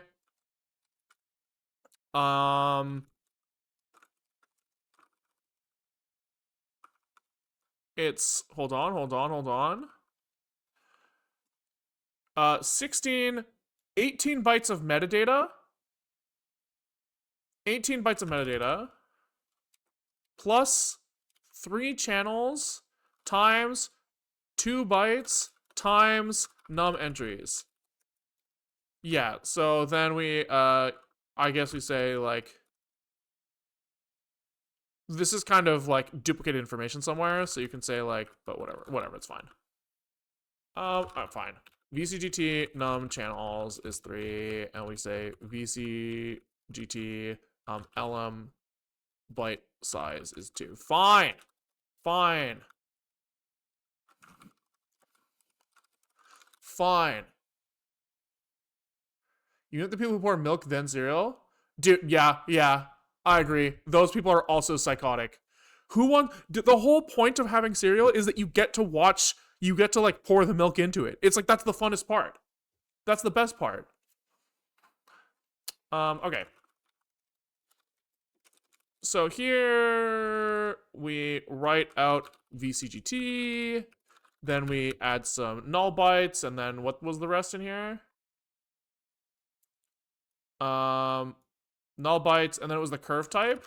S1: it's hold on. 18 bytes of metadata. 18 bytes of metadata plus 3 channels times 2 bytes times num entries. Yeah, so then we, I guess we say, like, this is kind of, like, duplicated information somewhere, so you can say, like, but whatever, it's fine. Fine. VCGT num channels is 3, and we say VCGT LM byte size is 2. Fine. You know the people who pour milk then cereal? Dude, yeah, I agree. Those people are also psychotic. The whole point of having cereal is that you get to like pour the milk into it. It's like, that's the funnest part. That's the best part. Okay. So here we write out VCGT, then we add some null bytes, and then what was the rest in here? Null bytes, and then it was the curve type.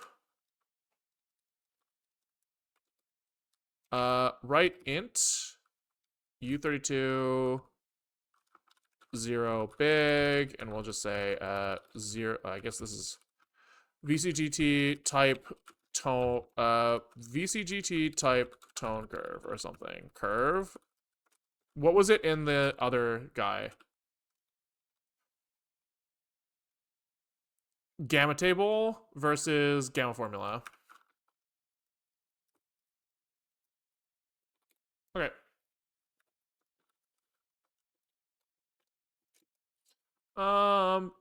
S1: Write int u32 0 big, and we'll just say 0. I guess this is VCGT type tone. VCGT type tone curve or something. Curve. What was it in the other guy? Gamma table versus gamma formula. Fine.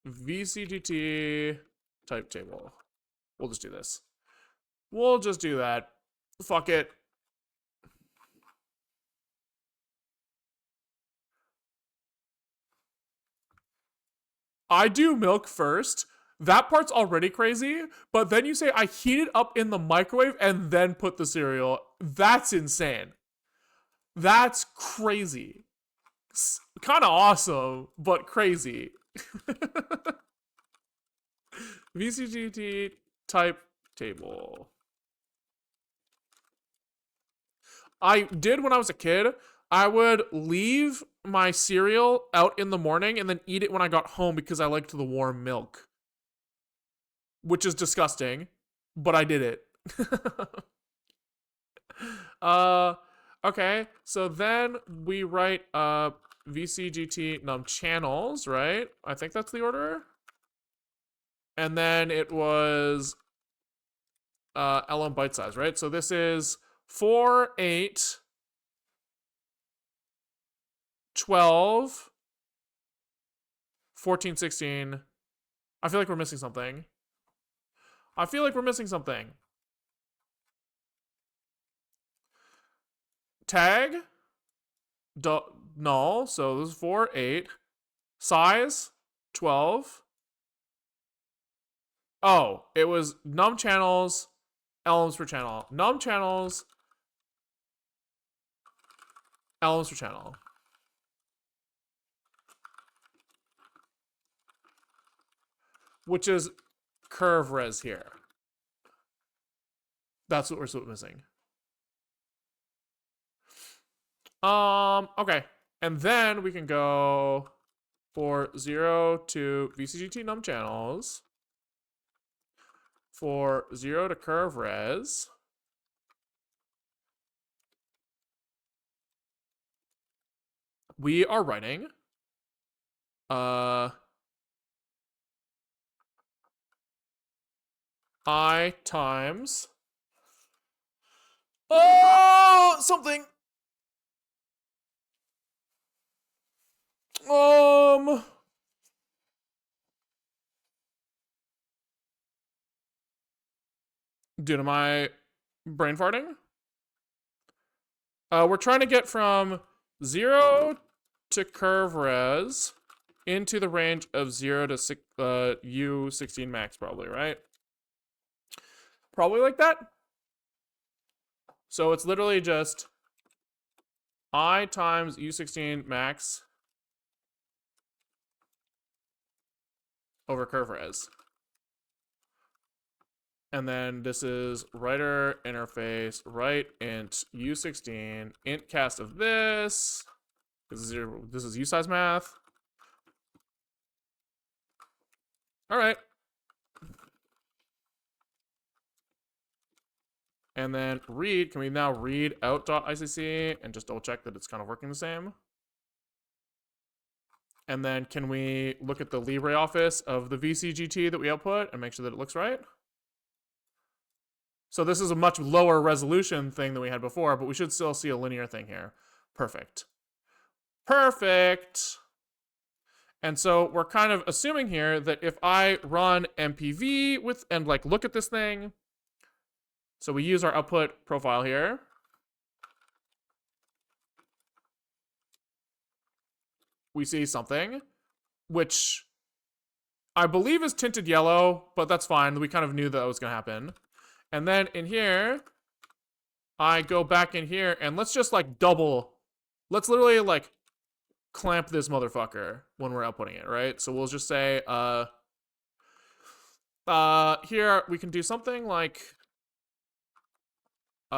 S1: VCGT type table. We'll just do this. We'll just do that. Fuck it. I do milk first. That part's already crazy, but then you say I heat it up in the microwave and then put the cereal. That's insane. That's crazy. Kind of awesome, but crazy. VCGT type table. I did when I was a kid. I would leave my cereal out in the morning and then eat it when I got home because I liked the warm milk. Which is disgusting, but I did it. Okay, so then we write VCGT num channels, right? I think that's the order. And then it was LM byte size, right? So this is 4, 8, 12, 14, 16. I feel like we're missing something. Tag. Null. So this is 4, 8. Size. 12. Oh, it was num channels. Elements per channel. Num channels. Elements per channel. Which is curve res here. That's what we're still missing. Okay. And then we can go for 0 to VCGT num channels. For 0 to curve res. We are writing I times something. Dude, am I brain farting? We're trying to get from 0 to curve res into the range of 0 to U16 max, probably, right? Probably like that. So it's literally just I times U16 max over curve res. And then this is writer interface write int U16 int cast of this. This is U size math. All right. And then read. Can we now read out.icc and just double check that it's kind of working the same? And then can we look at the LibreOffice of the VCGT that we output and make sure that it looks right? So this is a much lower resolution thing than we had before, but we should still see a linear thing here. Perfect. Perfect. And so we're kind of assuming here that if I run MPV with and like look at this thing, so we use our output profile here. We see something, which I believe is tinted yellow, but that's fine. We kind of knew that was going to happen. And then in here, I go back in here and let's just like let's literally like clamp this motherfucker when we're outputting it, right? So we'll just say, here we can do something like, we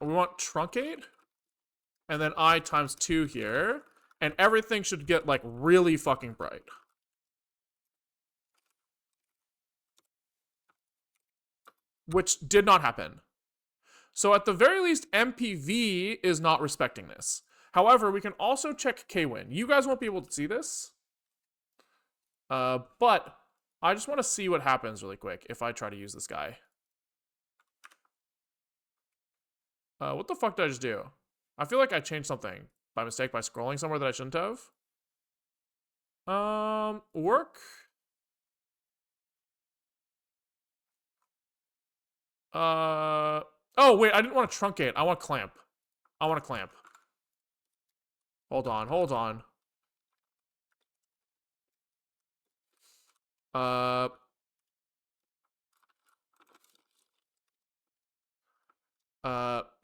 S1: want truncate and then I times 2 here and everything should get like really fucking bright. Which did not happen. So at the very least, MPV is not respecting this. However, we can also check kwin. You guys won't be able to see this. But I just want to see what happens really quick if I try to use this guy. What the fuck did I just do? I feel like I changed something. by mistake by scrolling somewhere that I shouldn't have. Work. Oh, wait, I didn't want to truncate. I want clamp. I want to clamp. Hold on, hold on.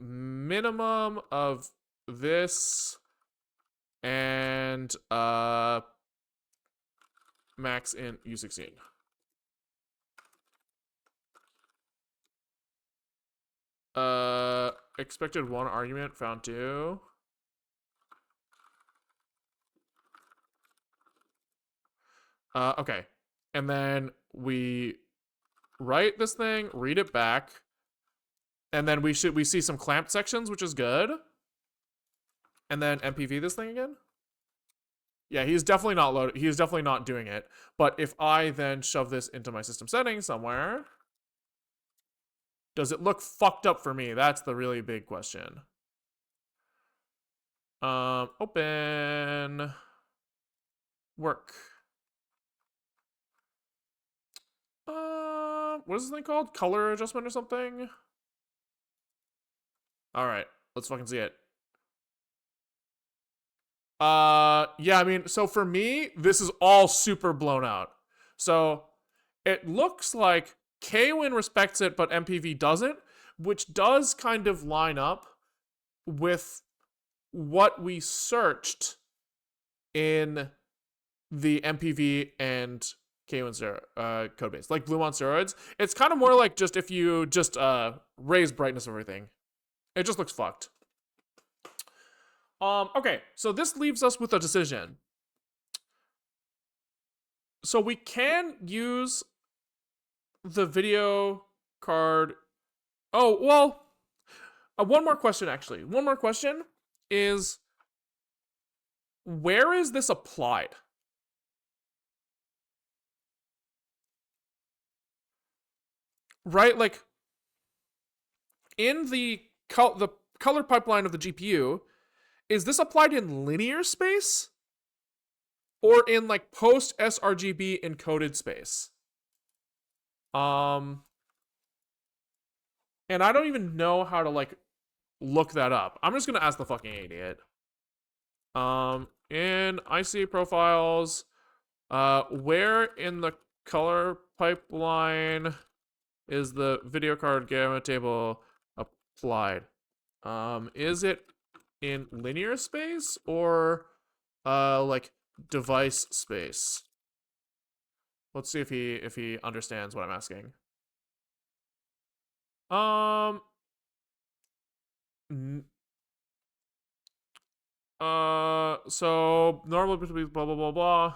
S1: Minimum of this and, max in U16. Expected 1 argument, found 2. Okay. And then we write this thing, read it back, and then we see some clamped sections, which is good. And then MPV this thing again. Yeah, he's definitely not loaded. He's definitely not doing it. But if I then shove this into my system settings somewhere, does it look fucked up for me? That's the really big question. Open. Work. What is this thing called? Color adjustment or something? Alright, let's fucking see it. Yeah, I mean, so for me, this is all super blown out. So, it looks like Kwin respects it, but MPV doesn't, which does kind of line up with what we searched in the MPV and Kwin codebase, like Bloom on steroids. It's kind of more like just if you just raise brightness of everything. It just looks fucked. Okay, so this leaves us with a decision. So we can use the video card. Oh, well, one more question, actually. One more question is, where is this applied? Right, like, in the color pipeline of the GPU, is this applied in linear space? Or in, like, post-sRGB encoded space? And I don't even know how to, like, look that up. I'm just gonna ask the fucking idiot. In ICC profiles, where in the color pipeline is the video card gamma table applied? Is it in linear space or like device space? Let's see if he understands what I'm asking. So normal between blah blah blah blah.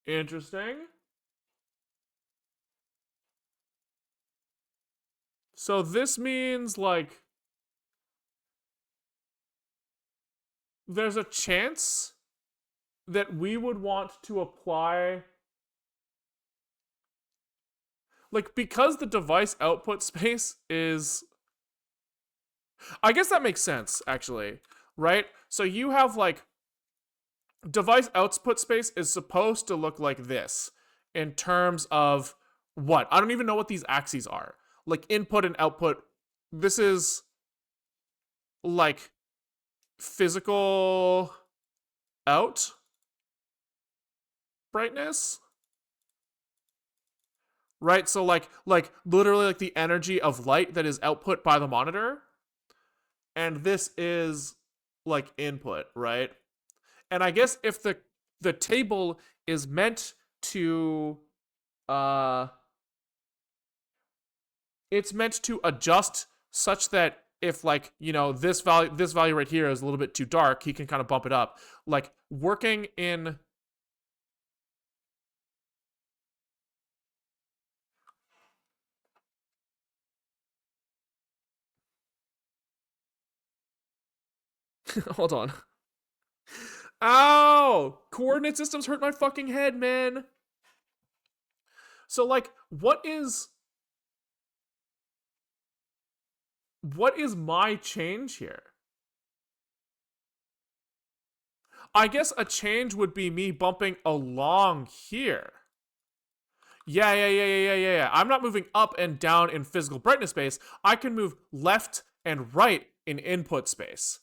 S1: Interesting. So this means, like, there's a chance that we would want to apply, like, because the device output space is, I guess that makes sense, actually, right? So you have, like, device output space is supposed to look like this in terms of what? I don't even know what these axes are. Like, input and output. This is, like, physical out brightness, right? So like literally like the energy of light that is output by the monitor, and this is like input, right? And I guess if the table is meant to it's meant to adjust such that if, like, you know, this value right here is a little bit too dark, he can kind of bump it up. Like, working in hold on. Ow! Coordinate systems hurt my fucking head, man. So, like, what is What is my change here? I guess a change would be me bumping along here. Yeah. I'm not moving up and down in physical brightness space. I can move left and right in input space.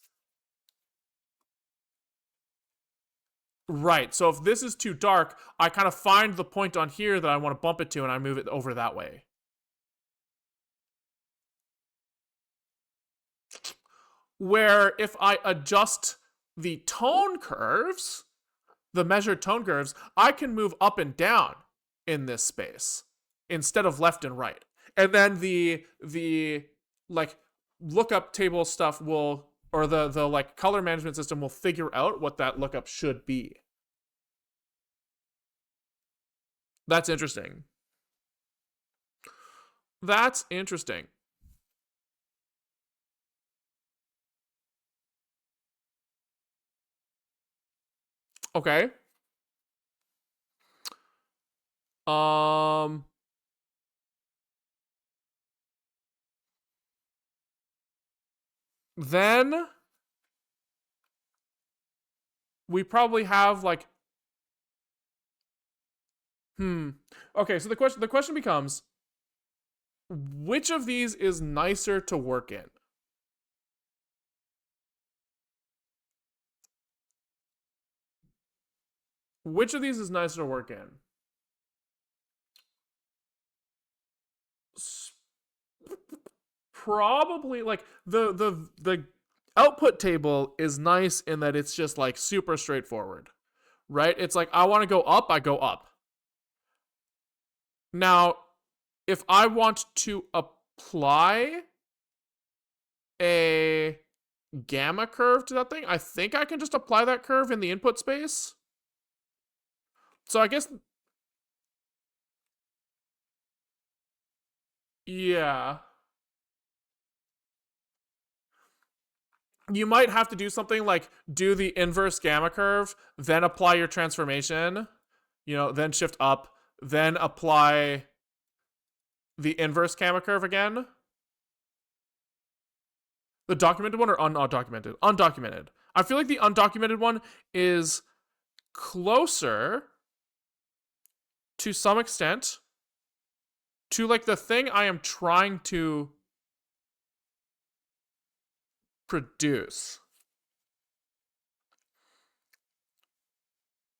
S1: Right, so if this is too dark, I kind of find the point on here that I want to bump it to and I move it over that way. Where if I adjust the tone curves, the measured tone curves, I can move up and down in this space instead of left and right. And then the like lookup table stuff will, or the like color management system will figure out what that lookup should be. That's interesting. That's interesting. Okay. Um then we probably have like okay, so the question becomes, which of these is nicer to work in? Which of these is nicer to work in? Probably like the output table is nice in that it's just like super straightforward, right? It's like I want to go up, I go up. Now, if I want to apply a gamma curve to that thing, I think I can just apply that curve in the input space. So I guess, yeah. You might have to do something like do the inverse gamma curve, then apply your transformation, then shift up, then apply the inverse gamma curve again. The documented one or undocumented? Undocumented. I feel like the undocumented one is closer to some extent to like the thing I am trying to produce.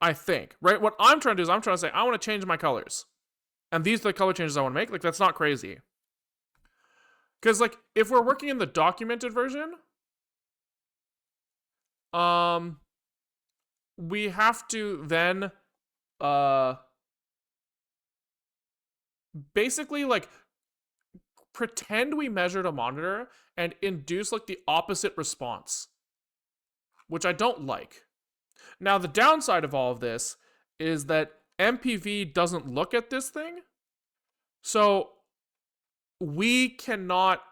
S1: I think, right? What I'm trying to do is I'm trying to say I want to change my colors. And these are the color changes I want to make. Like, that's not crazy. Because, like, if we're working in the documented version, we have to then, basically, like, pretend we measured a monitor and induce, like, the opposite response, which I don't like. Now, the downside of all of this is that MPV doesn't look at this thing, so we cannot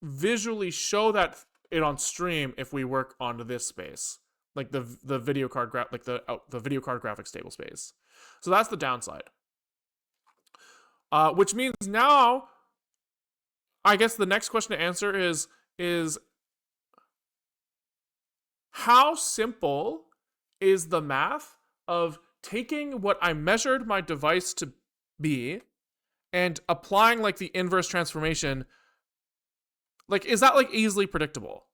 S1: visually show that it on stream if we work onto this space, like the video card like the video card graphics table space. So that's the downside. Which means now, I guess the next question to answer is how simple is the math of taking what I measured my device to be and applying like the inverse transformation? Like, is that like easily predictable?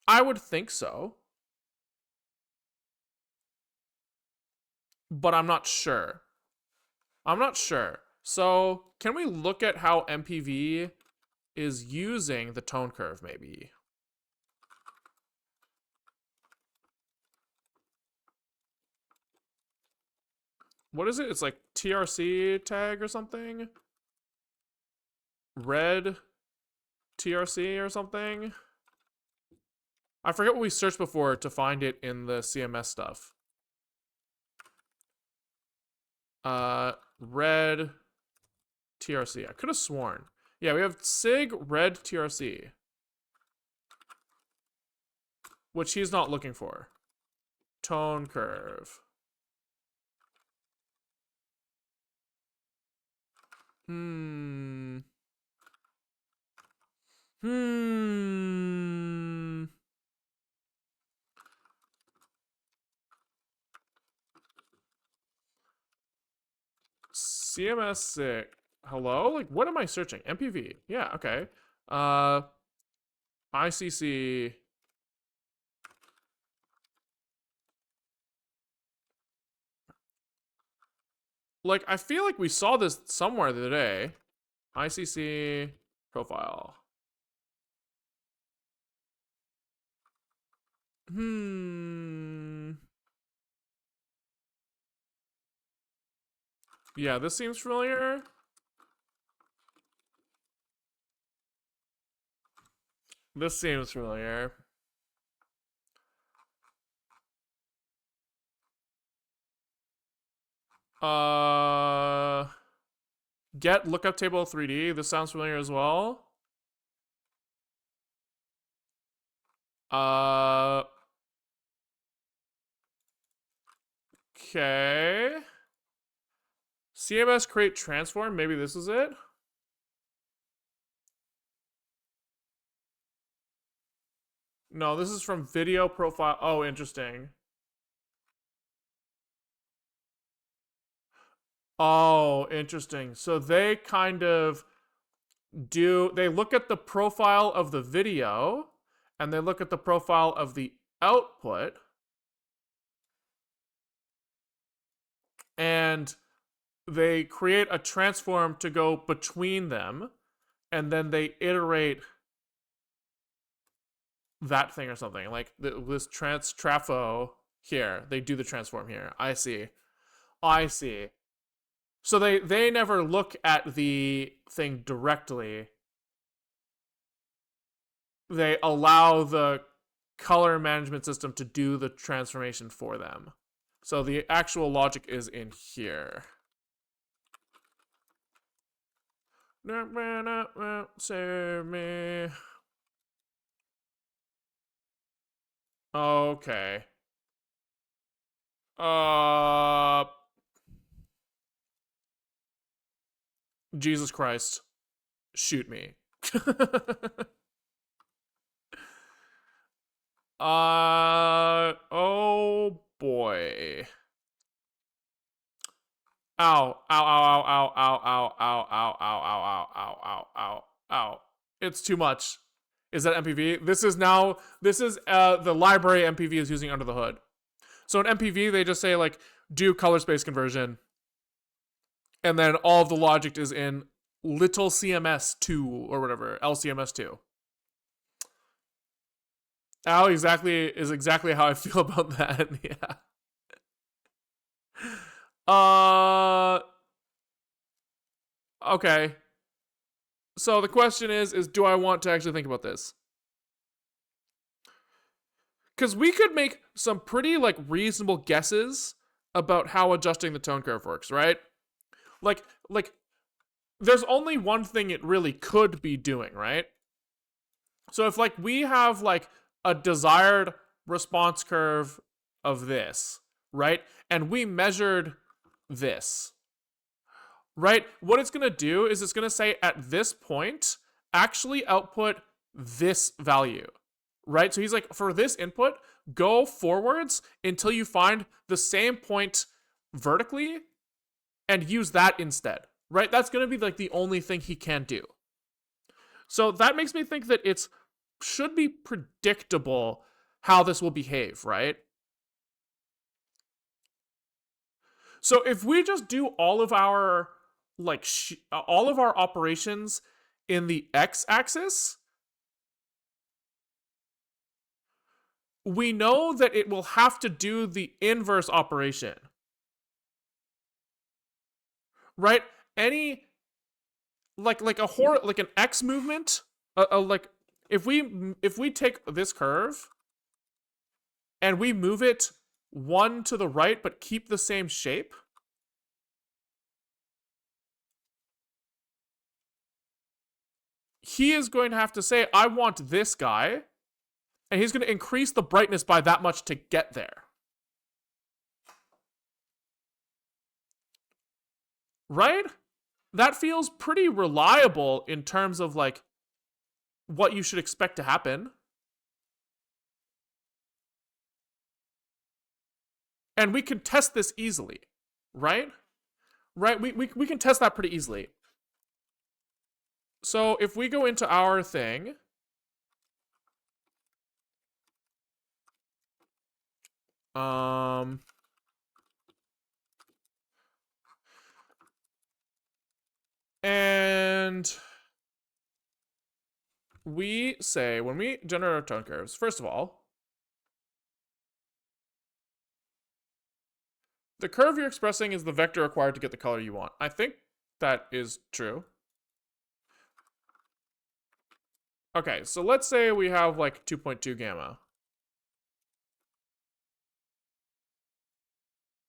S1: I would think so. But I'm not sure. So, can we look at how MPV is using the tone curve, maybe? What is it? It's like TRC tag or something? Red TRC or something? I forget what we searched before to find it in the CMS stuff. Red TRC. I could have sworn. Yeah, we have SIG red TRC, which he's not looking for. Tone curve. Hmm. CMS6. Hello? Like, what am I searching? MPV. Yeah, okay. ICC. Like, I feel like we saw this somewhere the other day. ICC profile. Yeah, this seems familiar. This seems familiar. Get lookup table 3D. This sounds familiar as well. Okay. CMS create transform. Maybe this is it. No, this is from video profile. Oh, interesting. Oh, interesting. So they kind of they look at the profile of the video and they look at the profile of the output and they create a transform to go between them and then they iterate that thing or something like this trafo here. They do the transform here. I see. So they never look at the thing directly. They allow the color management system to do the transformation for them. So the actual logic is in here. Save me. Okay. Jesus Christ. Shoot me. Oh boy. Ow, ow, ow, ow, ow, ow, ow, ow, ow, ow, ow, ow, ow, ow, ow. It's too much. Is that MPV? This is the library MPV is using under the hood. So in MPV, they just say like, do color space conversion. And then all of the logic is in little CMS2 or whatever, LCMS2. Ow is exactly how I feel about that. Yeah. Okay. So the question is do I want to actually think about this? Because we could make some pretty like reasonable guesses about how adjusting the tone curve works, right? Like there's only one thing it really could be doing, right? So if like we have like a desired response curve of this, right? And we measured this, right? What it's going to do is it's going to say at this point, actually output this value, right? So he's like, for this input, go forwards until you find the same point vertically and use that instead, right? That's going to be like the only thing he can do. So that makes me think that it should be predictable how this will behave, right? So if we just do all of our all of our operations in the x-axis, we know that it will have to do the inverse operation, right? Any like an x movement, like if we take this curve and we move it one to the right but keep the same shape, he is going to have to say, I want this guy, and he's going to increase the brightness by that much to get there. Right? that feels pretty reliable in terms of like what you should expect to happen. And we can test this easily, right? Right? We can test that pretty easily. So if we go into our thing, and we say, when we generate our tone curves, first of all, the curve you're expressing is the vector required to get the color you want. I think that is true. Okay, so let's say we have like 2.2 gamma.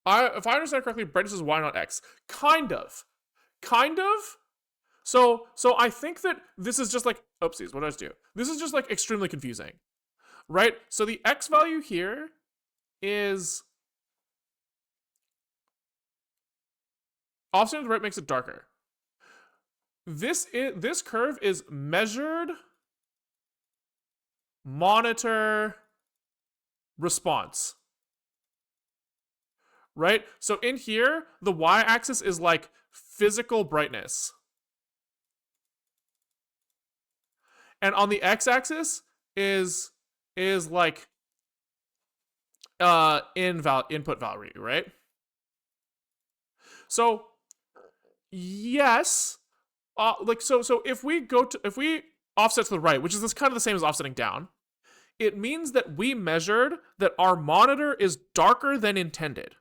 S1: If I understand correctly, brightness is y, not x. Kind of. So I think that this is just like, oopsies, what did I just do? This is just like extremely confusing, right? So the x value here is offset to the right makes it darker. This curve is measured, monitor, response. Right? So in here, the y-axis is like physical brightness. And on the x-axis is like input value, right? So yes, so if we offset to the right, which is this kind of the same as offsetting down, it means that we measured that our monitor is darker than intended,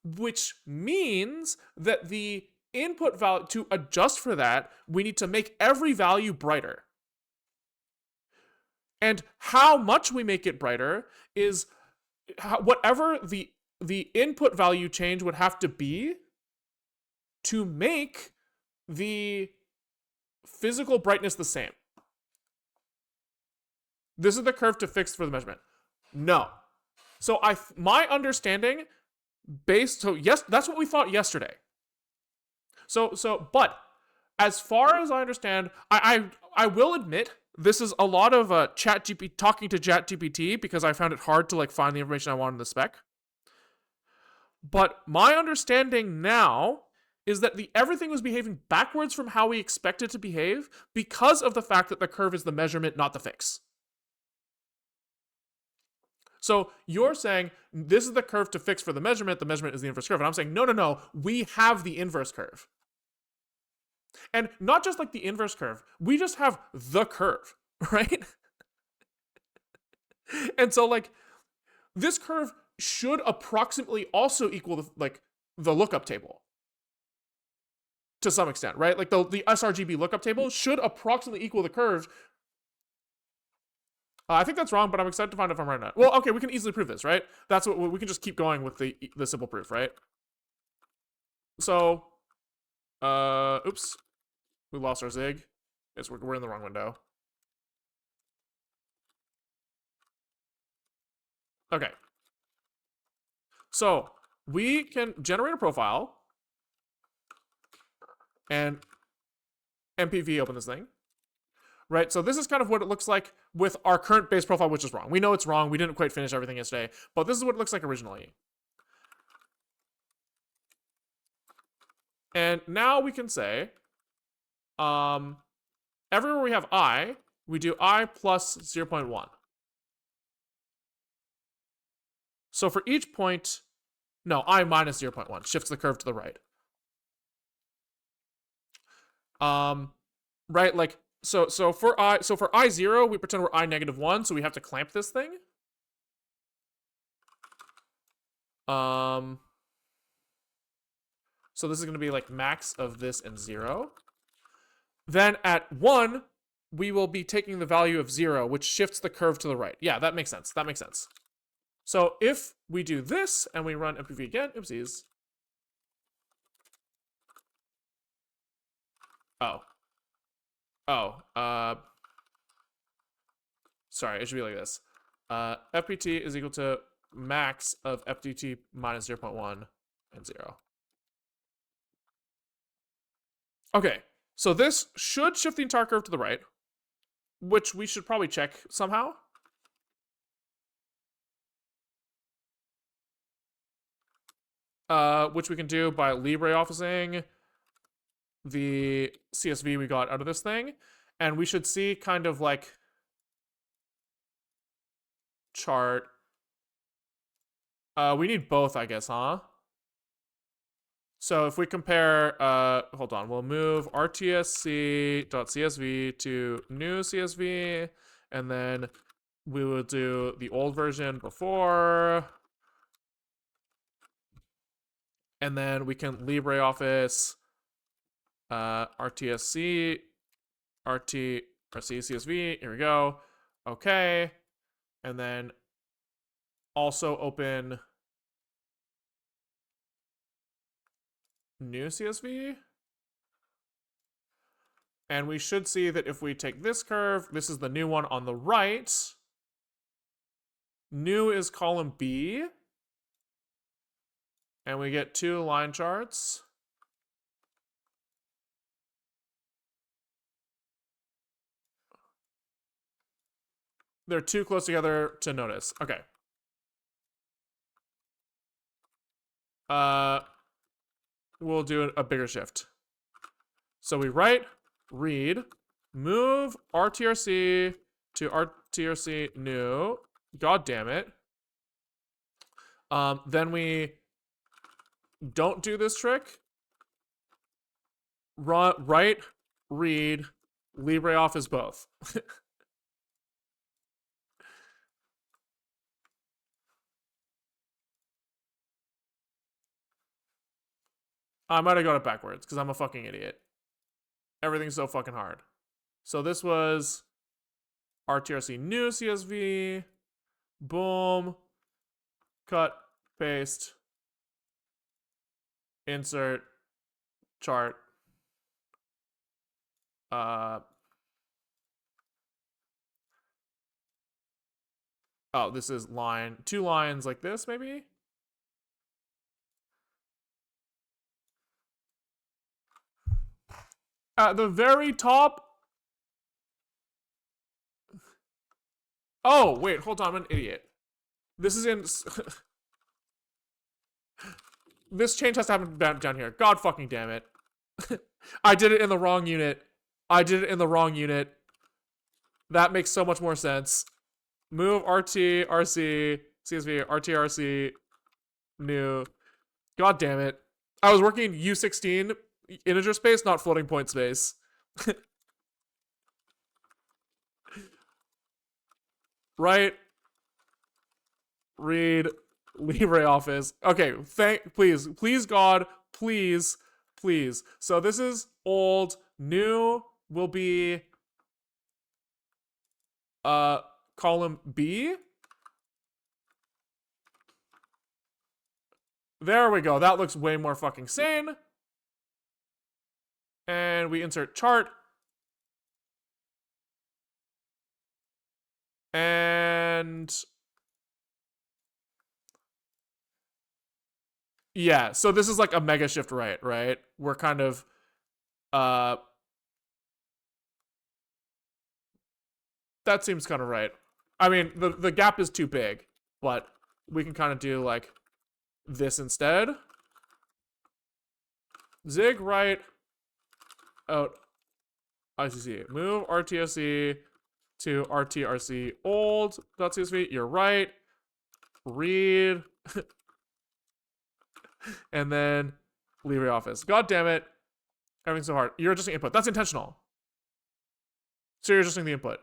S1: which means that the input value, to adjust for that, we need to make every value brighter. And how much we make it brighter is whatever the input value change would have to be to make the physical brightness the same. This is the curve to fix for the measurement. No. So my understanding yes, that's what we thought yesterday. But as far as I understand, I will admit this is a lot of talking to ChatGPT because I found it hard to like find the information I wanted in the spec. But my understanding now is that everything was behaving backwards from how we expect it to behave because of the fact that the curve is the measurement, not the fix. So you're saying this is the curve to fix for the measurement is the inverse curve. And I'm saying, no, we have the inverse curve. And not just like the inverse curve, we just have the curve, right? And so like this curve should approximately also equal the lookup table to some extent, right? Like the sRGB lookup table should approximately equal the curve. I think that's wrong, but I'm excited to find out if I'm right or not. Well, okay, we can easily prove this, right? That's what we can just keep going with the simple proof, right? So, oops, we lost our zig. Yes, we're in the wrong window. Okay. So we can generate a profile and MPV open this thing. Right, so this is kind of what it looks like with our current base profile, which is wrong. We know it's wrong. We didn't quite finish everything yesterday, but this is what it looks like originally. And now we can say, everywhere we have I, we do I plus 0.1. So for each point, no, I minus 0.1 shifts the curve to the right. Right, like, so for I0, we pretend we're I negative 1, so we have to clamp this thing. So this is going to be like max of this and 0. Then at 1, we will be taking the value of 0, which shifts the curve to the right. Yeah, that makes sense. That makes sense. So if we do this and we run MPV again, oopsies. Sorry, it should be like this. FPT is equal to max of FDT minus 0.1 and 0. Okay, so this should shift the entire curve to the right, which we should probably check somehow. Which we can do by LibreOfficing the CSV we got out of this thing. And we should see kind of like chart. We need both, I guess, huh? So if we compare, hold on, we'll move rtsc.csv to new CSV, and then we will do the old version before, and then we can LibreOffice rtsc CSV. Here we go. Okay, and then also open new CSV. And we should see that if we take this curve, this is the new one on the right. New is column B. And we get 2 line charts. They're too close together to notice. Okay. We'll do a bigger shift. So we write, read, move rtrc to rtrc new. God damn it. Then we don't do this trick. Write, read, LibreOffice both. I might have got it backwards because I'm a fucking idiot. Everything's so fucking hard. So this was rtrc new CSV. Boom. Cut, paste, insert, chart. Oh, this is line, 2 lines like this, maybe? At the very top. Oh, wait, hold on, I'm an idiot. This is in. This change has to happen down here. God fucking damn it. I did it in the wrong unit. That makes so much more sense. Move RT, RC, CSV, RT, RC, new. God damn it. I was working U16 integer space, not floating point space. Right. Read LibreOffice. Okay, please God, please. So this is old, new will be column B. There we go. That looks way more fucking sane. And we insert chart. And yeah, so this is like a mega shift right? We're kind of that seems kind of right. I mean, the gap is too big, but we can kind of do like this instead. Zig right out ICC. Move RTSC to RTRC old.csv. You're right. Read. And then LibreOffice. God damn it. Everything's so hard. You're adjusting input. That's intentional. So you're adjusting the input.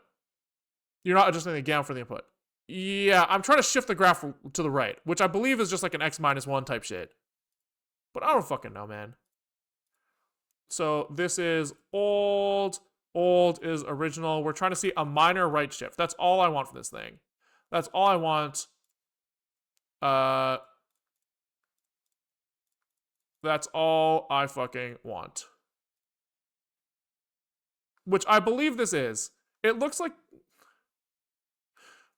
S1: You're not adjusting the gamma for the input. Yeah, I'm trying to shift the graph to the right, which I believe is just like an x-1 type shit. But I don't fucking know, man. So this is old. Old is original. We're trying to see a minor right shift. That's all I want for this thing. That's all I want. That's all I fucking want. Which I believe this is. It looks like...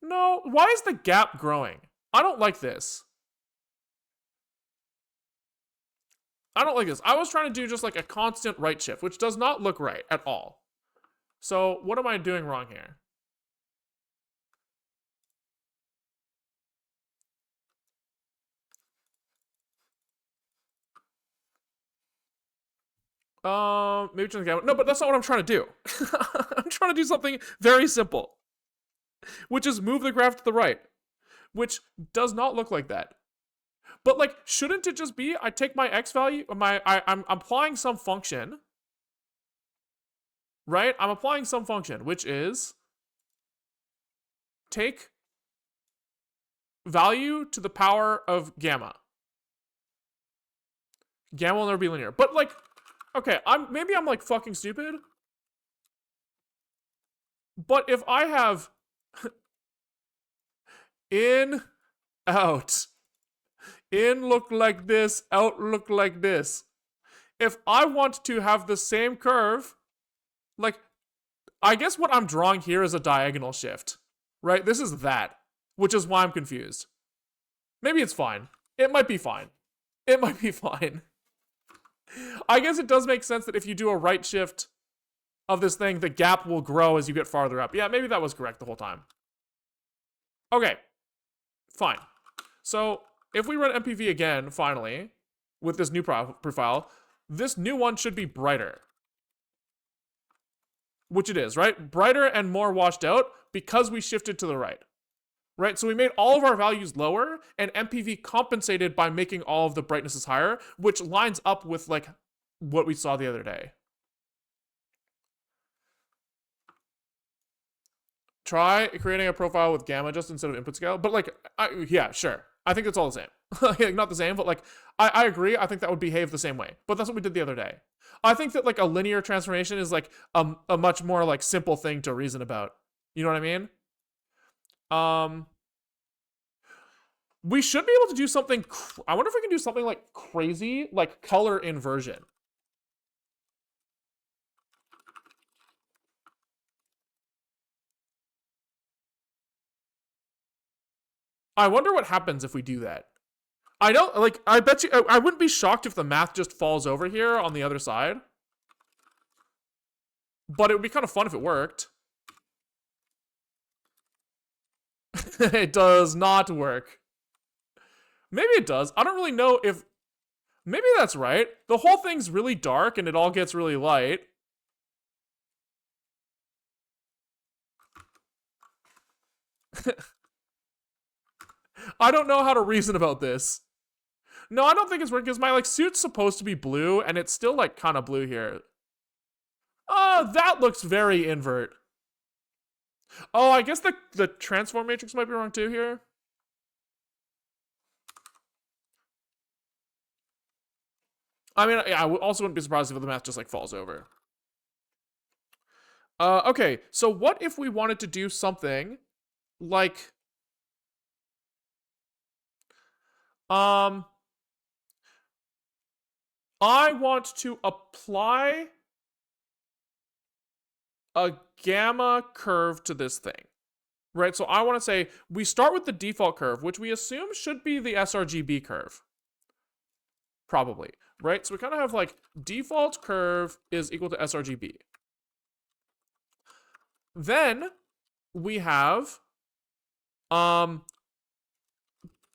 S1: No, why is the gap growing? I don't like this. I don't like this. I was trying to do just like a constant right shift, which does not look right at all. So what am I doing wrong here? Maybe change the gamma. No, but that's not what I'm trying to do. I'm trying to do something very simple, which is move the graph to the right, which does not look like that. But like, shouldn't it just be I take my x value, I'm applying some function, right? I'm applying some function, which is take value to the power of gamma. Gamma will never be linear. But like, okay, maybe I'm like fucking stupid. But if I have in, out, in look like this, out look like this. If I want to have the same curve, like, I guess what I'm drawing here is a diagonal shift, right? This is that, which is why I'm confused. Maybe it's fine. It might be fine. It might be fine. I guess it does make sense that if you do a right shift of this thing, the gap will grow as you get farther up. Yeah, maybe that was correct the whole time. Okay, fine. So if we run MPV again, finally, with this new profile, this new one should be brighter. Which it is, right? Brighter and more washed out because we shifted to the right. Right? So we made all of our values lower, and MPV compensated by making all of the brightnesses higher, which lines up with like what we saw the other day. Try creating a profile with gamma just instead of input scale. But like, yeah, sure. I think it's all the same. Like, not the same, but like, I agree. I think that would behave the same way. But that's what we did the other day. I think that like a linear transformation is like a much more like simple thing to reason about. You know what I mean? We should be able to do something. I wonder if we can do something like crazy, like color inversion. I wonder what happens if we do that. I don't like. I bet you. I wouldn't be shocked if the math just falls over here on the other side. But it would be kind of fun if it worked. It does not work. Maybe it does. I don't really know if... Maybe that's right. The whole thing's really dark and it all gets really light. I don't know how to reason about this. No, I don't think it's working because my like suit's supposed to be blue and it's still like kind of blue here. Oh, that looks very invert. Oh, I guess the transform matrix might be wrong too here. I mean, I also wouldn't be surprised if the math just like falls over. Okay, so what if we wanted to do something like... I want to apply a gamma curve to this thing, right? So I want to say we start with the default curve, which we assume should be the sRGB curve. Probably, right? So we kind of have like default curve is equal to sRGB. Then we have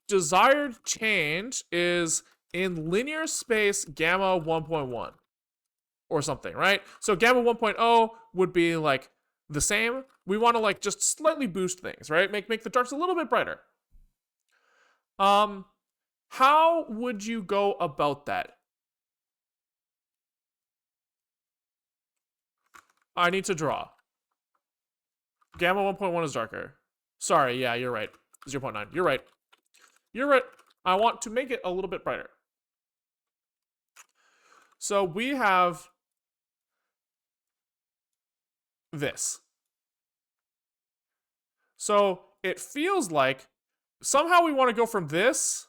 S1: desired change is in linear space gamma 1.1 or something, right? So gamma 1.0 would be like the same. We want to like just slightly boost things, right? Make the darks a little bit brighter. How would you go about that? I need to draw. Gamma 1.1 is darker. Sorry, yeah, you're right. 0.9. You're right. You're right. I want to make it a little bit brighter. So we have this. So it feels like somehow we want to go from this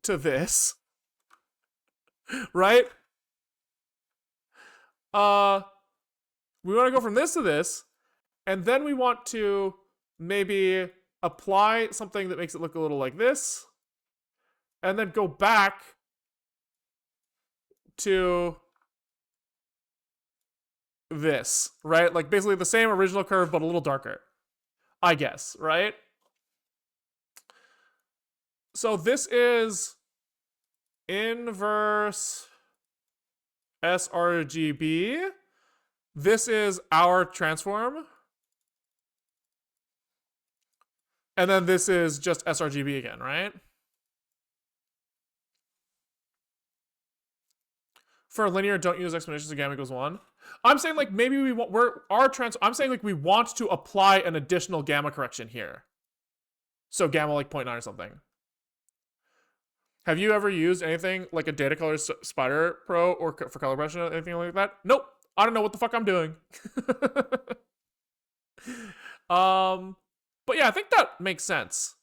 S1: to this. Right? We want to go from this to this, and then we want to maybe apply something that makes it look a little like this, and then go back to this, right? Like basically the same original curve, but a little darker, I guess, right? So this is inverse sRGB. This is our transform. And then this is just sRGB again, right? For linear, don't use exponentials of gamma equals 1. I'm saying like maybe we want, I'm saying like we want to apply an additional gamma correction here. So gamma like 0.9 or something. Have you ever used anything like a data color spider pro or for color correction or anything like that? Nope. I don't know what the fuck I'm doing. But yeah, I think that makes sense.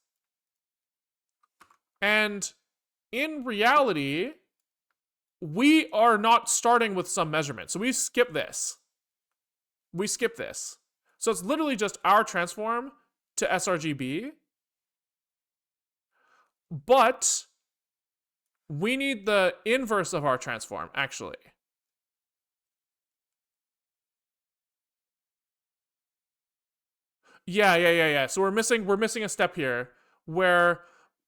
S1: And in reality, we are not starting with some measurement. So we skip this. We skip this. So it's literally just our transform to sRGB. But we need the inverse of our transform, actually. Yeah. So we're missing a step here where,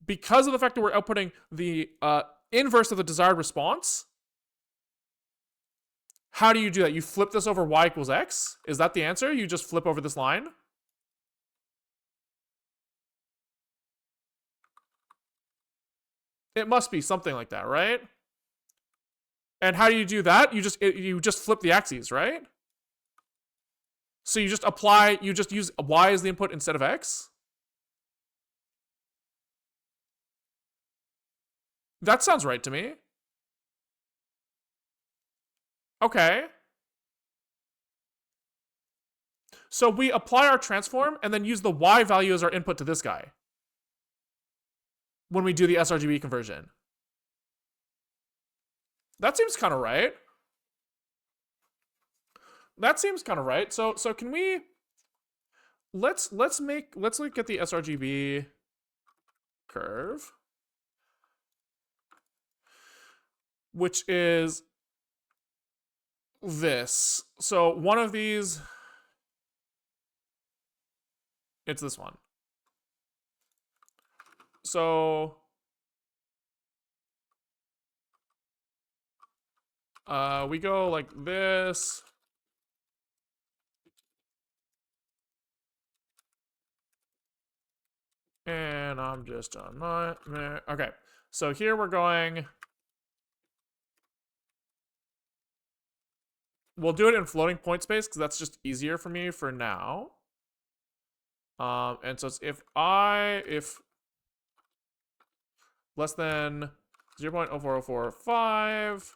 S1: because of the fact that we're outputting the inverse of the desired response, how do you do that? You flip this over y equals x? Is that the answer? You just flip over this line? It must be something like that, right? And how do you do that? You just flip the axes, right? So you just use y as the input instead of x? That sounds right to me. Okay. So we apply our transform and then use the y value as our input to this guy when we do the sRGB conversion. That seems kind of right. That seems kind of right. So can we let's look at the sRGB curve, which is this. So one of these, it's this one. So we go like this. And I'm just on my, okay. So here we're going, we'll do it in floating point space because that's just easier for me for now. And so it's if less than 0.04045,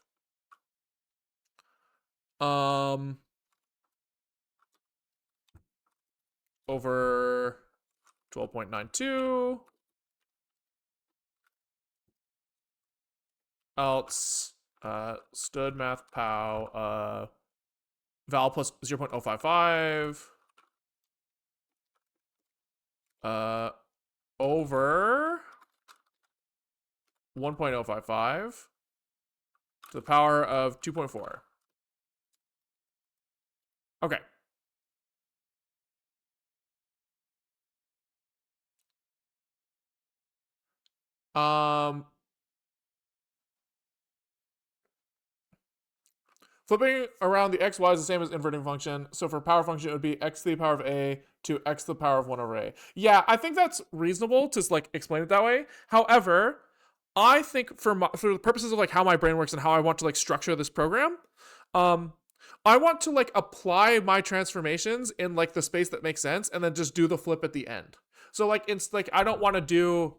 S1: over 12.92, else stud math pow val plus 0.055 over 1.055 to the power of 2.4. Okay. Flipping around the x, y is the same as inverting function. So for power function, it would be x to the power of a to x to the power of 1 over a. Yeah, I think that's reasonable to like explain it that way. However, I think for the purposes of like how my brain works and how I want to like structure this program, I want to like apply my transformations in like the space that makes sense and then just do the flip at the end. So like it's like I don't want to do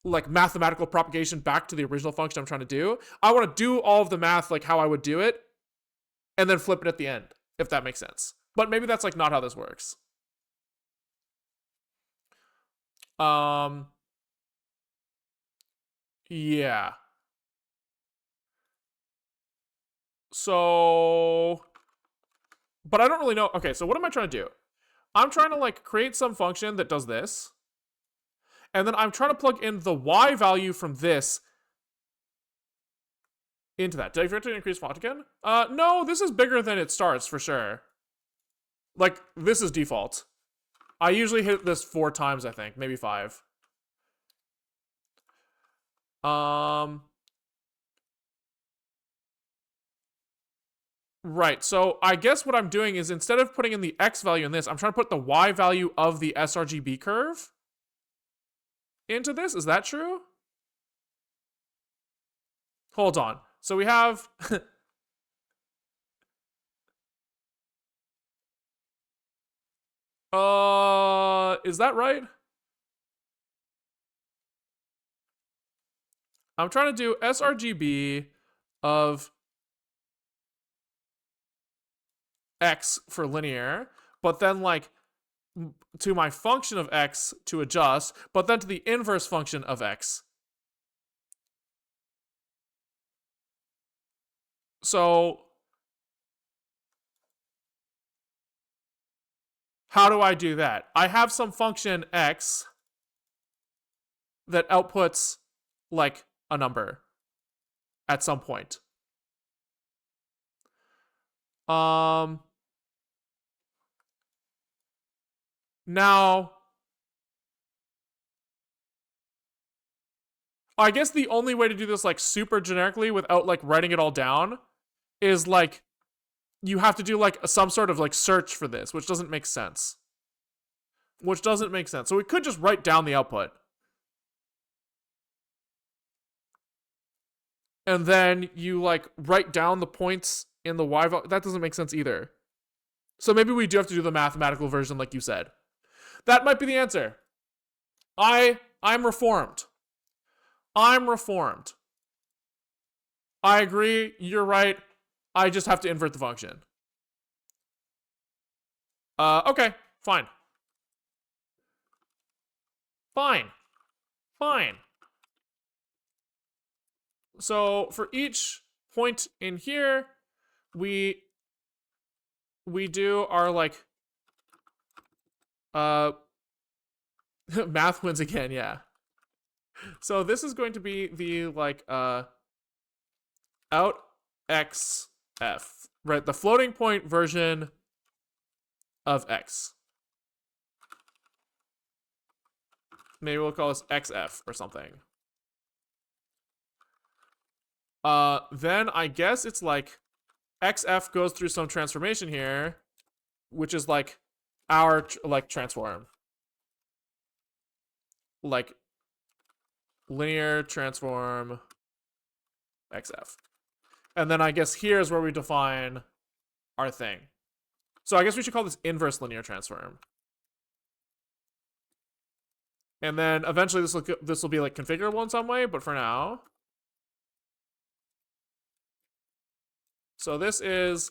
S1: like mathematical propagation back to the original function I'm trying to do. I want to do all of the math like how I would do it and then flip it at the end, if that makes sense. But maybe that's like not how this works. Yeah. So, but I don't really know. Okay, so what am I trying to do? I'm trying to like create some function that does this. And then I'm trying to plug in the y value from this into that. Did I forget to increase font again? No, this is bigger than it starts for sure. Like, this is default. I usually hit this 4 times, I think. Maybe 5. Right, so I guess what I'm doing is instead of putting in the X value in this, I'm trying to put the Y value of the sRGB curve into this. Is that true? Hold on. So we have... is that right? I'm trying to do sRGB of X for linear, but then like to my function of X to adjust, but then to the inverse function of X. So how do I do that? I have some function X that outputs like a number at some point. Now, I guess the only way to do this like super generically without like writing it all down is like you have to do like some sort of like search for this, which doesn't make sense. So we could just write down the output. And then you like write down the points in the Y value. That doesn't make sense either. So maybe we do have to do the mathematical version like you said. That might be the answer. I'm reformed. I agree, you're right. I just have to invert the function. Okay, fine. So for each point in here, we do our like math wins again, yeah. So this is going to be the like out xf, right? The floating point version of x. Maybe we'll call this xf or something. Then I guess it's like xf goes through some transformation here, which is like our like transform, like linear transform xf. And then I guess here's where we define our thing. So I guess we should call this inverse linear transform. And then eventually this will be like configurable in some way, but for now. So this is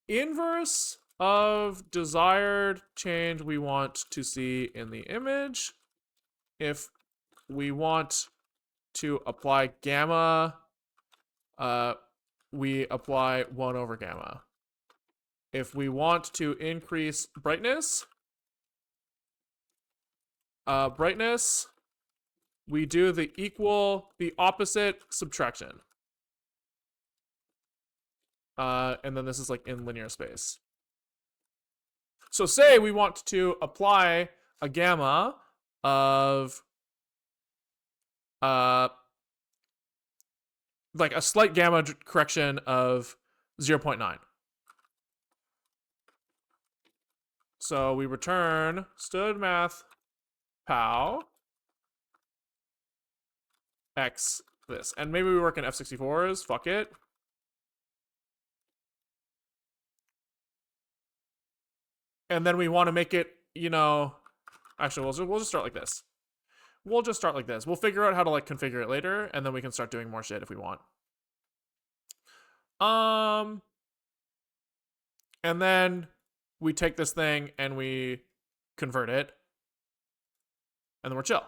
S1: inverse of desired change we want to see in the image. If we want to apply gamma, we apply 1 over gamma. If we want to increase brightness, we do the opposite subtraction. And then this is like in linear space. So say we want to apply a gamma of like a slight gamma correction of 0.9. So we return std math pow x this. And maybe we work in F64s, fuck it. And then we want to make it, you know, actually we'll just start like this. We'll figure out how to like configure it later, and then we can start doing more shit if we want. And then we take this thing and we convert it, and then we're chill.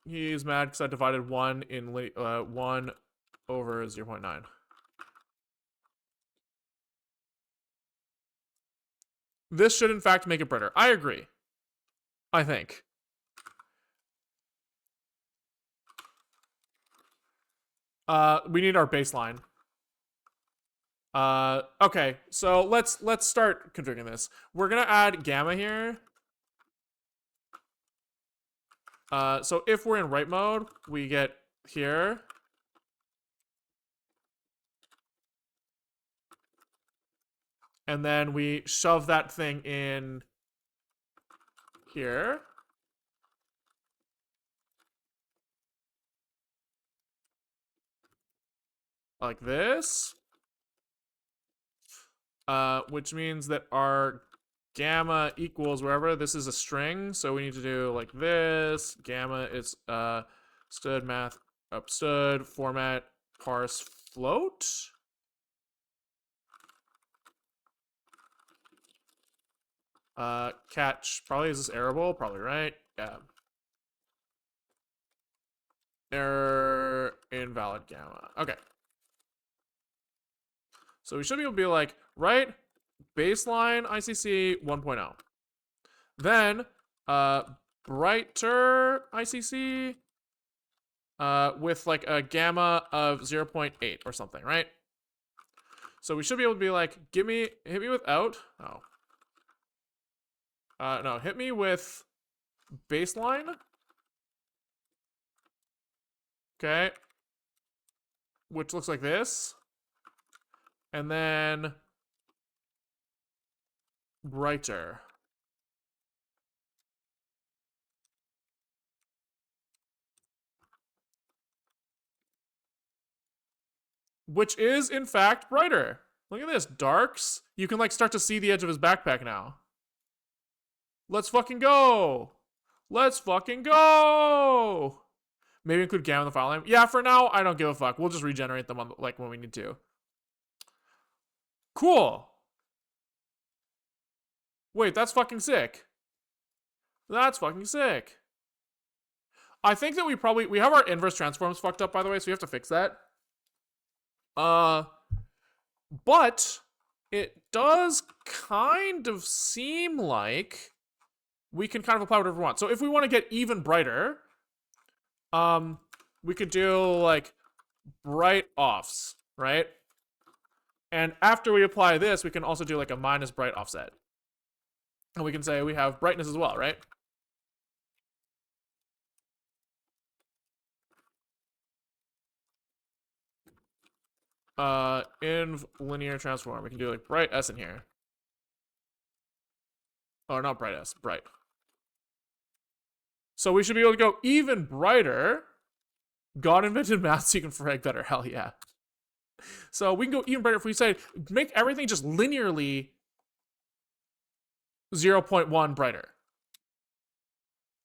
S1: He's mad because I divided 1 in 1 over 0.9. This should in fact make it brighter. I agree. I think. We need our baseline. Okay, so let's start configuring this. We're gonna add gamma here. So if we're in write mode, we get here. And then we shove that thing in here. Like this. Which means that our gamma equals wherever. This is a string, so we need to do like this. Gamma is std math std format parse float. Catch probably is this arrowable? Probably right. Yeah. Error invalid gamma. Okay. So we should be able to be like, right, baseline ICC 1.0. Then, brighter ICC with like a gamma of 0.8 or something, right? So we should be able to be like, hit me without. Oh. No, hit me with baseline. Okay. Which looks like this. And then brighter. Which is, in fact, brighter. Look at this. Darks. You can, like, start to see the edge of his backpack now. Let's fucking go. Let's fucking go. Maybe include gamma in the file name. Yeah, for now, I don't give a fuck. We'll just regenerate them on, like, when we need to. Cool. Wait, that's fucking sick. That's fucking sick. I think that we have our inverse transforms fucked up, by the way, so we have to fix that. But it does kind of seem like we can kind of apply whatever we want. So if we want to get even brighter, we could do like bright offs, right? And after we apply this, we can also do like a minus bright offset. And we can say we have brightness as well, right? Inv linear transform. We can do like bright S in here. Oh, not bright S, bright. So we should be able to go even brighter. God invented math so you can frag better. Hell yeah. So we can go even brighter if we say make everything just linearly 0.1 brighter.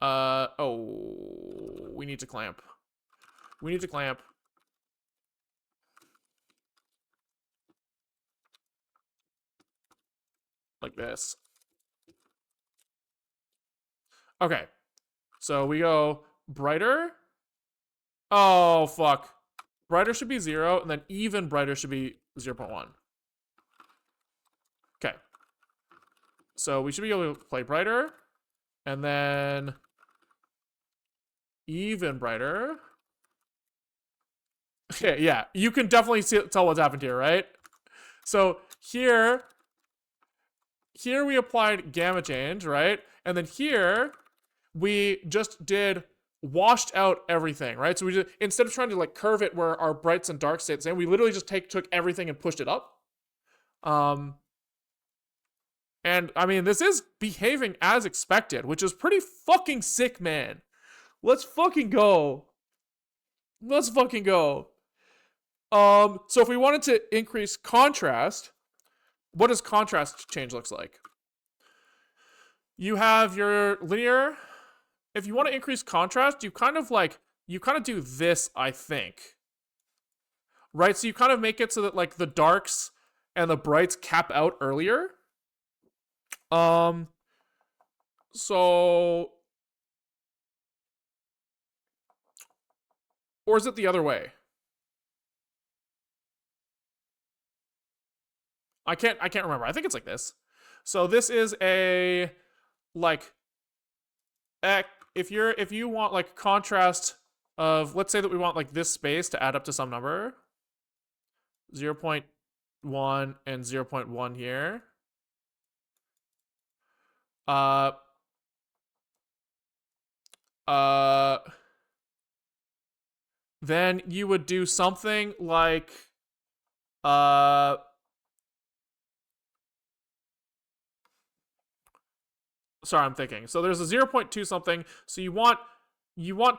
S1: Oh, we need to clamp. We need to clamp. Like this. Okay. So we go brighter. Oh, fuck. Brighter should be 0, and then even brighter should be 0.1. Okay. So we should be able to play brighter. And then even brighter. Okay, yeah. You can definitely tell what's happened here, right? So here we applied gamma change, right? And then here we just did washed out everything, right? So we just, instead of trying to like curve it where our brights and darks stay the same, we literally just took everything and pushed it up. And I mean, this is behaving as expected, which is pretty fucking sick, man. Let's fucking go. Let's fucking go. So if we wanted to increase contrast, what does contrast change looks like? You have your linear. If you want to increase contrast, you kind of do this, I think. Right? So you kind of make it so that like the darks and the brights cap out earlier. So, or is it the other way? I can't remember. I think it's like this. So this is a like if you want like contrast of, let's say that we want like this space to add up to some number, 0.1 and 0.1 here. Then you would do something like sorry, I'm thinking. So there's a 0.2 something. So you want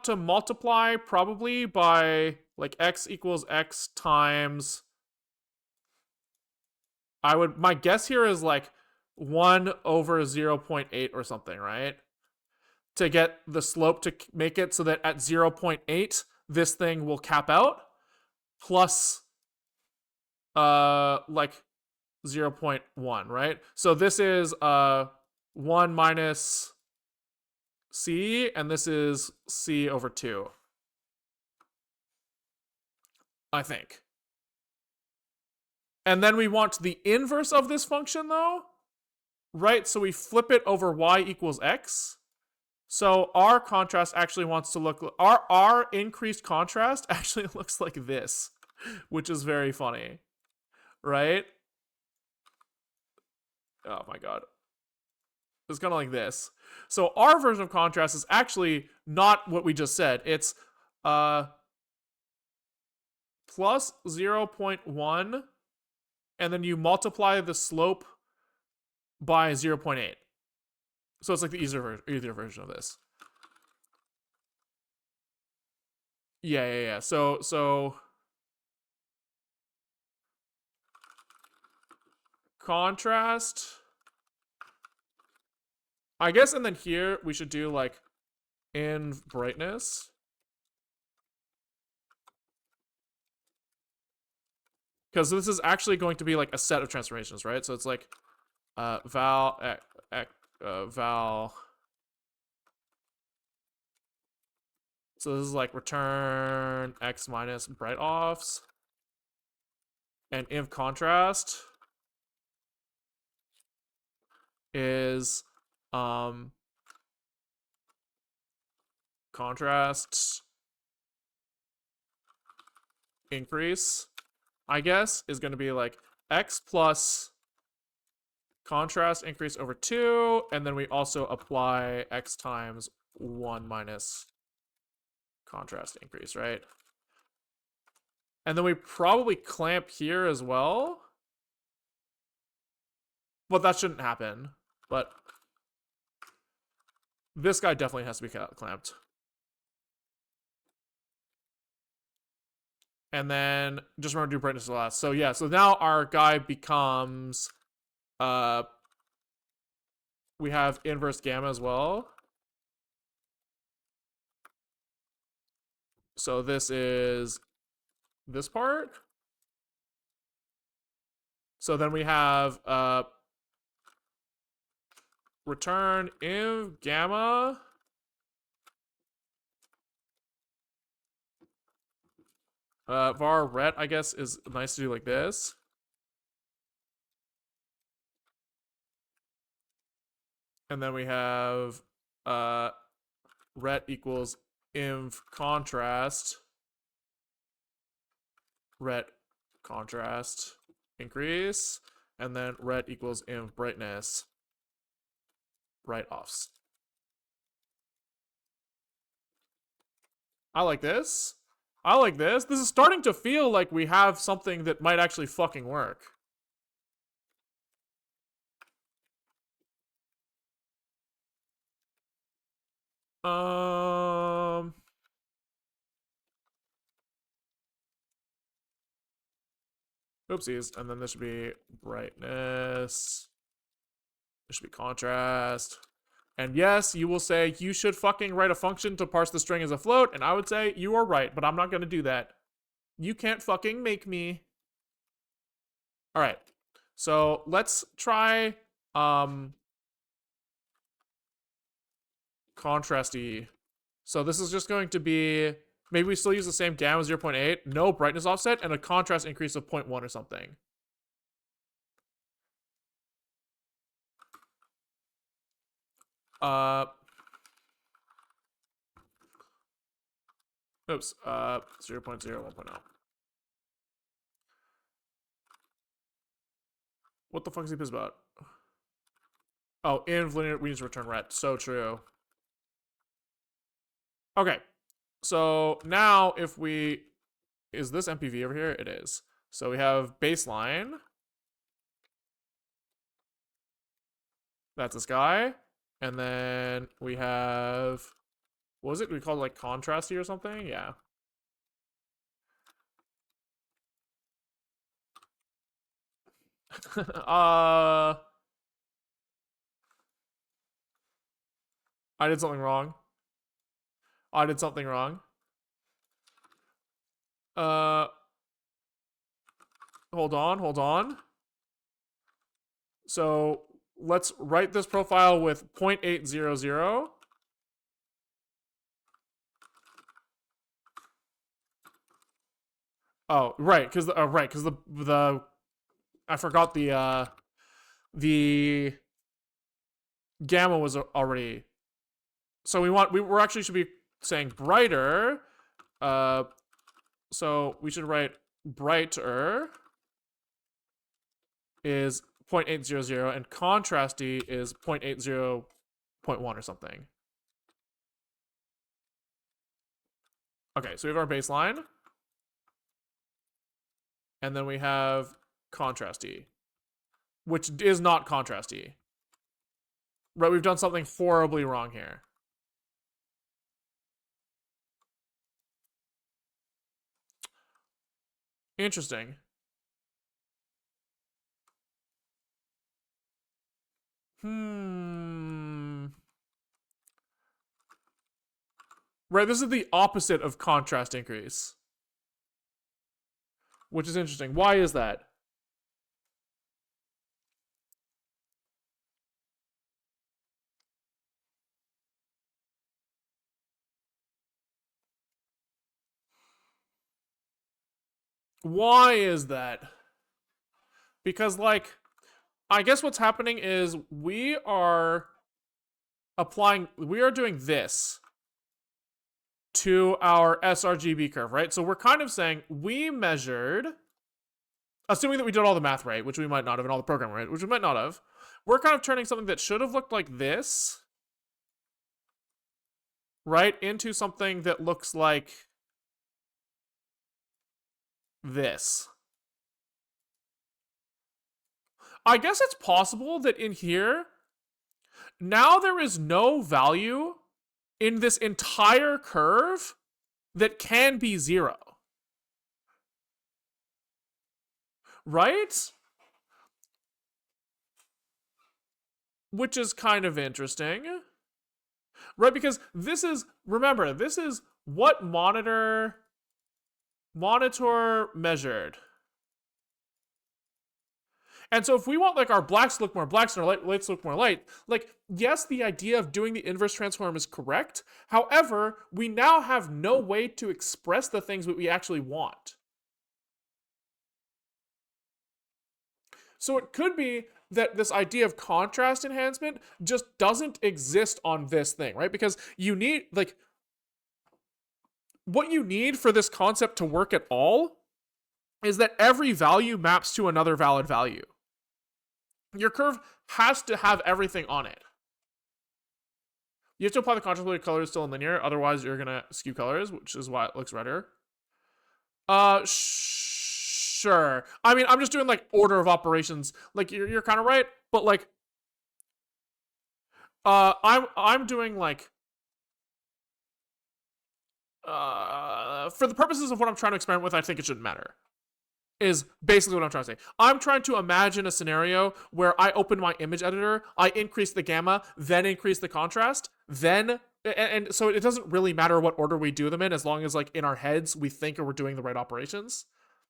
S1: to multiply probably by like x equals x times, my guess here is like 1 over 0.8 or something, right? To get the slope to make it so that at 0.8 this thing will cap out, plus like 0.1, right? So this is 1 minus c, and this is c over 2, I think. And then we want the inverse of this function though, right? So we flip it over y equals x. So our contrast actually wants to look, our increased contrast actually looks like this, which is very funny, right? Oh my god. It's kind of like this. So our version of contrast is actually not what we just said. It's plus 0.1, and then you multiply the slope by 0.8. So it's like the easier version of this. Yeah. So contrast, I guess, and then here we should do like in brightness. Because this is actually going to be like a set of transformations, right? So it's like val. So this is like return x minus bright offs. And inv contrast is contrast increase, I guess, is going to be like x plus contrast increase over 2, and then we also apply x times 1 minus contrast increase, right? And then we probably clamp here as well. But that shouldn't happen. But this guy definitely has to be clamped. And then just remember to do brightness to last. So yeah, so now our guy becomes we have inverse gamma as well. So this is this part. So then we have return inv gamma var ret, I guess, is nice to do like this. And then we have ret equals inv contrast, ret contrast increase, and then ret equals inv brightness, bright offs. I like this. I like this. This is starting to feel like we have something that might actually fucking work. Oopsies. And then this should be brightness. This should be contrast. And yes, you will say you should fucking write a function to parse the string as a float, and I would say you are right, but I'm not going to do that. You can't fucking make me. All right. So let's try contrasty. So this is just going to be, maybe we still use the same gamma 0.8, no brightness offset, and a contrast increase of 0.1 or something. Oops, 0.01.0. What the fuck is he pissed about? Oh, in linear, we need to return ret. So true. Okay, so now if we, is this MPV over here? It is. So we have baseline. That's this guy. And then we have, what was it? We called it like contrasty or something? Yeah. I did something wrong. I did something wrong. Hold on. So let's write this profile with 0.800. Oh, right, because the I forgot the gamma was already. So we're actually should be saying brighter. So we should write brighter is 0.800 and contrasty is 0.80.1 or something. Okay, so we have our baseline. And then we have contrasty, which is not contrasty. Right, we've done something horribly wrong here. Interesting. Right, this is the opposite of contrast increase. Which is interesting. Why is that? Why is that? Because, like, I guess what's happening is we are doing this to our sRGB curve, right? So we're kind of saying we measured, assuming that we did all the math right, which we might not have, and all the programming right, which we might not have, we're kind of turning something that should have looked like this, right, into something that looks like this. I guess it's possible that in here, now there is no value in this entire curve that can be 0. Right? Which is kind of interesting. Right? Because this is, remember, this is what monitor measured. And so if we want like our blacks to look more blacks and our lights to look more light, like, yes, the idea of doing the inverse transform is correct. However, we now have no way to express the things that we actually want. So it could be that this idea of contrast enhancement just doesn't exist on this thing, right? Because you need, like, what you need for this concept to work at all is that every value maps to another valid value. Your curve has to have everything on it. You have to apply the contrast where the color is still in linear, otherwise you're gonna skew colors, which is why it looks redder. Sure. I mean, I'm just doing like order of operations. Like you're kind of right, but like, I'm doing like, for the purposes of what I'm trying to experiment with, I think it shouldn't matter. Is basically what I'm trying to say. I'm trying to imagine a scenario where I open my image editor, I increase the gamma, then increase the contrast, then, and so it doesn't really matter what order we do them in, as long as like in our heads we think we're doing the right operations.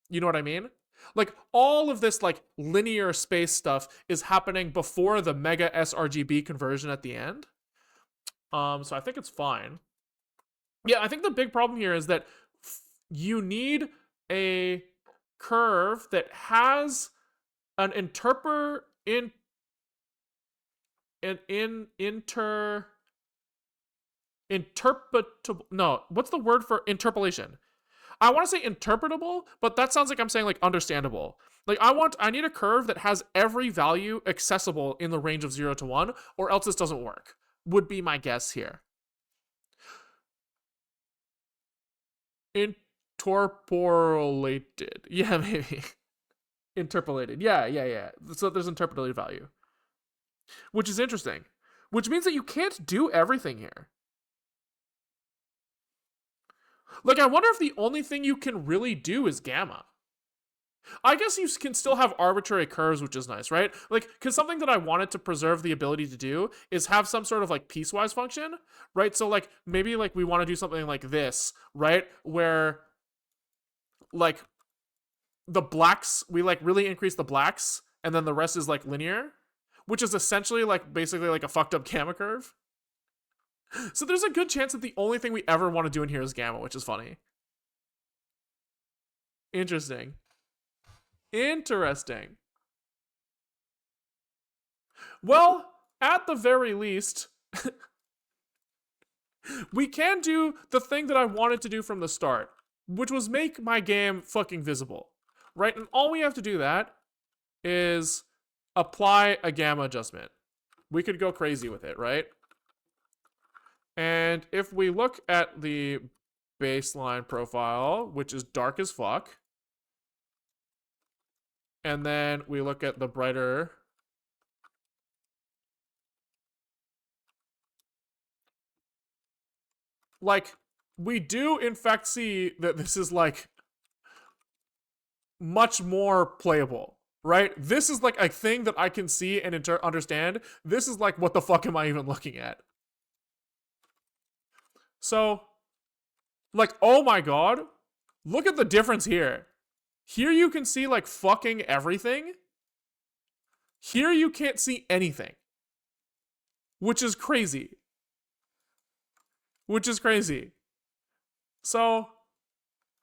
S1: You know what I mean? Like all of this like linear space stuff is happening before the mega sRGB conversion at the end. So I think it's fine. Yeah, I think the big problem here is that you need a curve that has an interpolator interpretable. No, what's the word for interpolation? I want to say interpretable, but that sounds like I'm saying like understandable. Like I need a curve that has every value accessible in the range of 0 to 1, or else this doesn't work. Would be my guess here. Interpolated. Yeah, maybe. Interpolated. Yeah. So there's interpolated value. Which is interesting. Which means that you can't do everything here. Like, I wonder if the only thing you can really do is gamma. I guess you can still have arbitrary curves, which is nice, right? Like, because something that I wanted to preserve the ability to do is have some sort of like piecewise function, right? So like maybe like we want to do something like this, right? Where like the blacks, we like really increase the blacks, and then the rest is like linear, which is essentially like basically like a fucked up gamma curve. So there's a good chance that the only thing we ever want to do in here is gamma, which is funny. Interesting. Well, at the very least, we can do the thing that I wanted to do from the start, which was make my game fucking visible, right? And all we have to do that is apply a gamma adjustment. We could go crazy with it, right? And if we look at the baseline profile, which is dark as fuck, and then we look at the brighter, like, we do in fact see that this is like much more playable, right? This is like a thing that I can see and understand. This is like, what the fuck am I even looking at? So, like, oh my god, look at the difference here. Here you can see like fucking everything. Here you can't see anything. Which is crazy. So,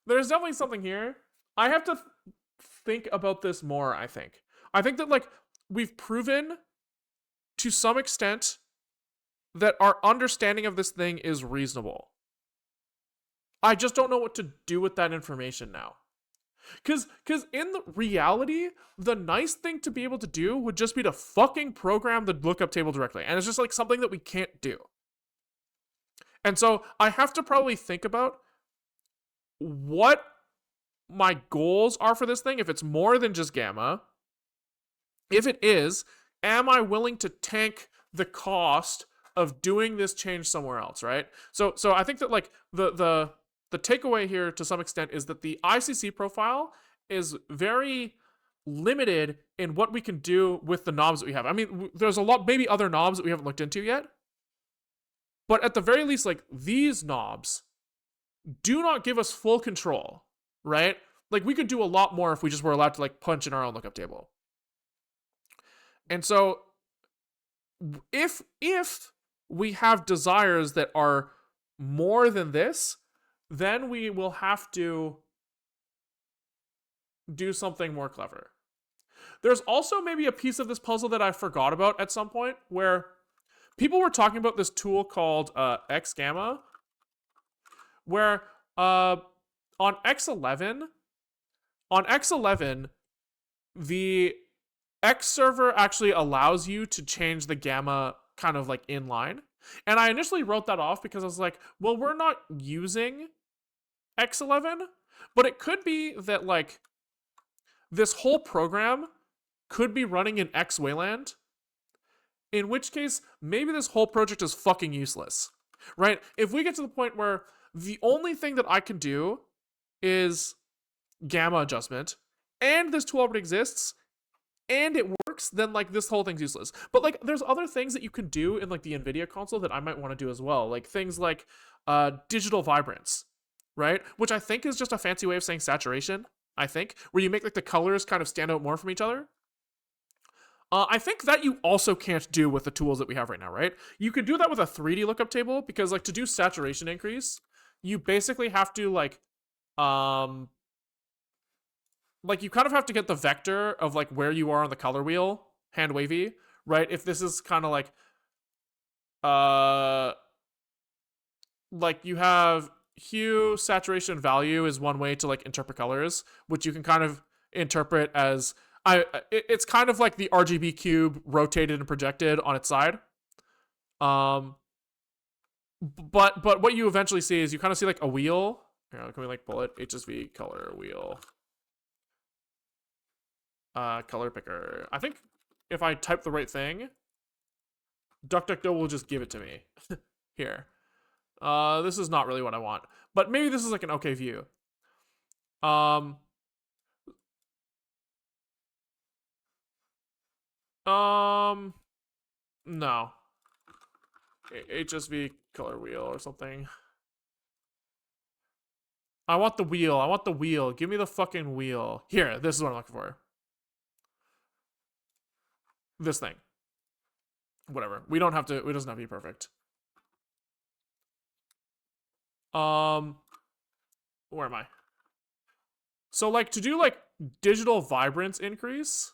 S1: there's definitely something here. I have to think about this more, I think. I think that like we've proven to some extent that our understanding of this thing is reasonable. I just don't know what to do with that information now. Because in the reality, the nice thing to be able to do would just be to fucking program the lookup table directly. And it's just like something that we can't do. And so I have to probably think about what my goals are for this thing. If it's more than just gamma. If it is, am I willing to tank the cost of doing this change somewhere else, right? So I think that like the takeaway here to some extent is that the ICC profile is very limited in what we can do with the knobs that we have. I mean, there's a lot, maybe other knobs that we haven't looked into yet, but at the very least, like these knobs do not give us full control, right? Like we could do a lot more if we just were allowed to like punch in our own lookup table. And so if we have desires that are more than this, then we will have to do something more clever. There's also maybe a piece of this puzzle that I forgot about at some point where people were talking about this tool called X Gamma, where on X11, the X server actually allows you to change the gamma kind of like inline. And I initially wrote that off because I was like, well, we're not using X11, but it could be that like this whole program could be running in X Wayland, in which case maybe this whole project is fucking useless, right? If we get to the point where the only thing that I can do is gamma adjustment, and this tool already exists, and it works, then like this whole thing's useless. But like there's other things that you can do in like the NVIDIA console that I might want to do as well. Like things like digital vibrance, right? Which I think is just a fancy way of saying saturation, I think, where you make like the colors kind of stand out more from each other. I think that you also can't do with the tools that we have right now, right? You can do that with a 3D lookup table because like to do saturation increase, you basically have to like you kind of have to get the vector of like where you are on the color wheel, hand wavy, right? If this is kind of like like you have hue, saturation, value is one way to like interpret colors, which you can kind of interpret as it's kind of like the RGB cube rotated and projected on its side. But what you eventually see is you kind of see like a wheel. Here, can we like bullet HSV color wheel? Color picker. I think if I type the right thing, DuckDuckGo will just give it to me. Here. This is not really what I want, but maybe this is like an okay view. No. HSV color wheel or something. I want the wheel. I want the wheel. Give me the fucking wheel. Here, this is what I'm looking for. This thing. Whatever. We don't have to, it doesn't have to be perfect. Where am I? So like to do like digital vibrance increase,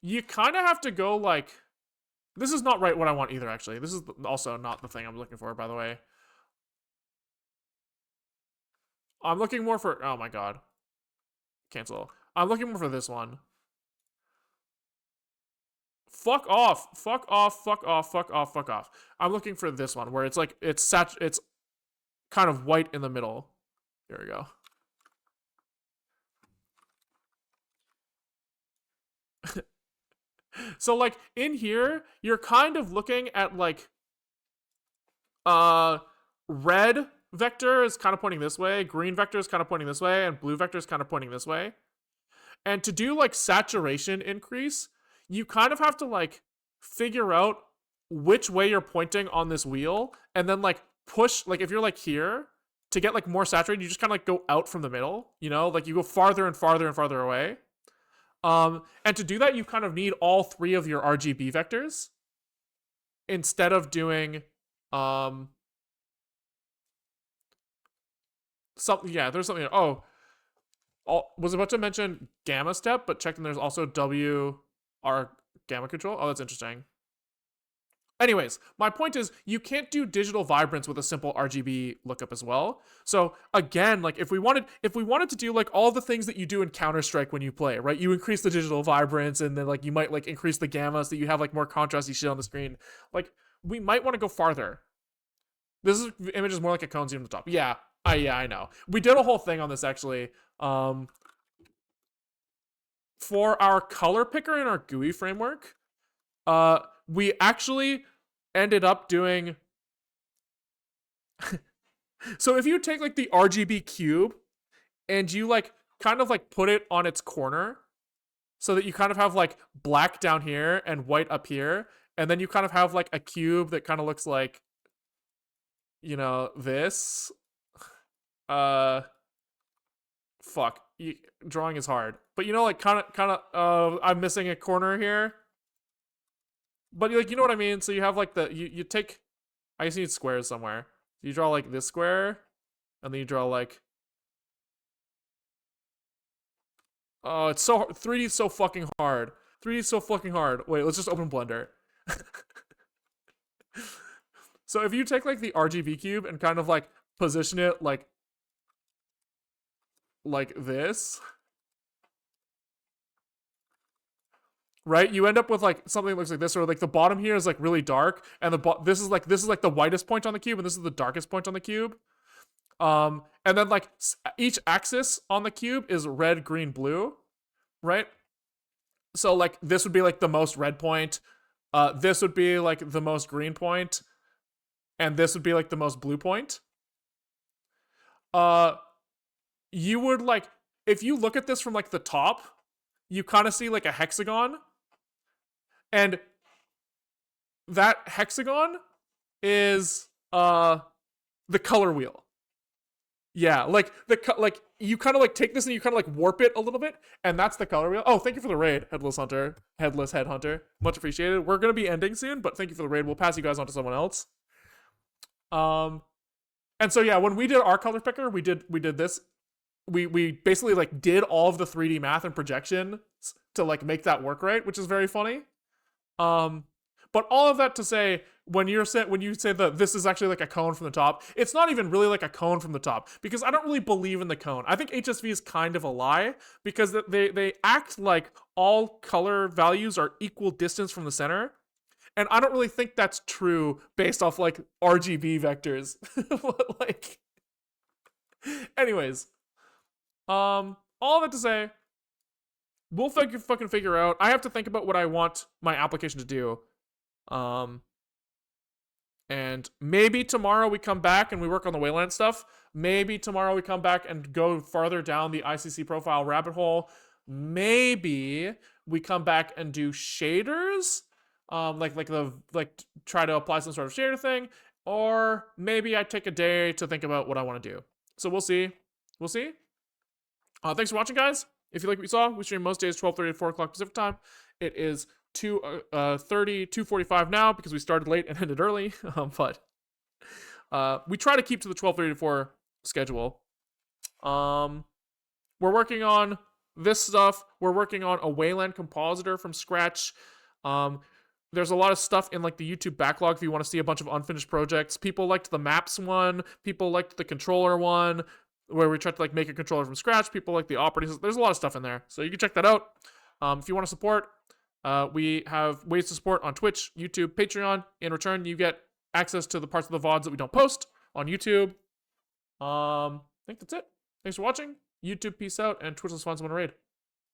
S1: you kind of have to go like, this is not right what I want either, actually. This is also not the thing I'm looking for, by the way. I'm looking more for, oh my god. Cancel. I'm looking more for this one. Fuck off. Fuck off. Fuck off. Fuck off. Fuck off. I'm looking for this one where it's like, it's kind of white in the middle. There we go. So like in here, you're kind of looking at like red vector is kind of pointing this way, green vector is kind of pointing this way, and blue vector is kind of pointing this way. And to do like saturation increase, you kind of have to like figure out which way you're pointing on this wheel and then like push, like if you're like here, to get like more saturated, you just kind of like go out from the middle, you know, like you go farther and farther and farther away. And to do that, you kind of need all three of your RGB vectors instead of doing something. Yeah, there's something. Oh, was about to mention gamma step, but checking there's also WR gamma control. Oh, that's interesting. Anyways, my point is you can't do digital vibrance with a simple RGB lookup as well. So again, like if we wanted to do like all the things that you do in Counter-Strike when you play, right? You increase the digital vibrance and then like you might like increase the gamma so that you have like more contrasty shit on the screen. Like we might want to go farther. This image is more like a cone zoom on the top. Yeah, I know. We did a whole thing on this actually. For our color picker in our GUI framework, we actually ended up doing so if you take like the RGB cube and you like kind of like put it on its corner so that you kind of have like black down here and white up here, and then you kind of have like a cube that kind of looks like, you know, this fuck, drawing is hard, but you know, like kind of I'm missing a corner here. But like, you know what I mean? So you have like you take, I just need squares somewhere. You draw like this square, and then you draw like, oh, it's so 3D is so fucking hard. 3D is so fucking hard. Wait, let's just open Blender. So if you take like the RGB cube and kind of like position it like this, right? You end up with like something that looks like this, or like the bottom here is like really dark, and this is like the whitest point on the cube, and this is the darkest point on the cube. And then like each axis on the cube is red, green, blue, right? So like this would be like the most red point, this would be like the most green point, and this would be like the most blue point. You would like, if you look at this from like the top, you kind of see like a hexagon. And that hexagon is the color wheel. Yeah, like like you kind of like take this and you kind of like warp it a little bit, and that's the color wheel. Oh, thank you for the raid, Headless Headhunter. Much appreciated. We're gonna be ending soon, but thank you for the raid. We'll pass you guys on to someone else. And so yeah, when we did our color picker, we did this. We basically like did all of the 3D math and projection to like make that work right, which is very funny. But all of that to say, when you say that this is actually like a cone from the top, it's not even really like a cone from the top, because I don't really believe in the cone. I think HSV is kind of a lie, because they act like all color values are equal distance from the center, and I don't really think that's true based off like RGB vectors. Like, anyways, all that to say, we'll fucking figure out. I have to think about what I want my application to do. And maybe tomorrow we come back and we work on the Wayland stuff. Maybe tomorrow we come back and go farther down the ICC profile rabbit hole. Maybe we come back and do shaders, like try to apply some sort of shader thing. Or maybe I take a day to think about what I want to do. So we'll see. We'll see. Thanks for watching, guys. If you like what you saw, we stream most days 12:30 to 4 o'clock Pacific time. It is 2:45 now because we started late and ended early. But we try to keep to the 12:30 to 4 schedule. We're working on this stuff. We're working on a Wayland compositor from scratch. There's a lot of stuff in like the YouTube backlog if you want to see a bunch of unfinished projects. People liked the maps one. People liked the controller one, where we tried to like make a controller from scratch. People like the operating system. There's a lot of stuff in there, so you can check that out. If you want to support, we have ways to support on Twitch, YouTube, Patreon. In return, you get access to the parts of the VODs that we don't post on YouTube. I think that's it. Thanks for watching. YouTube, peace out, and Twitch, let's find someone to raid.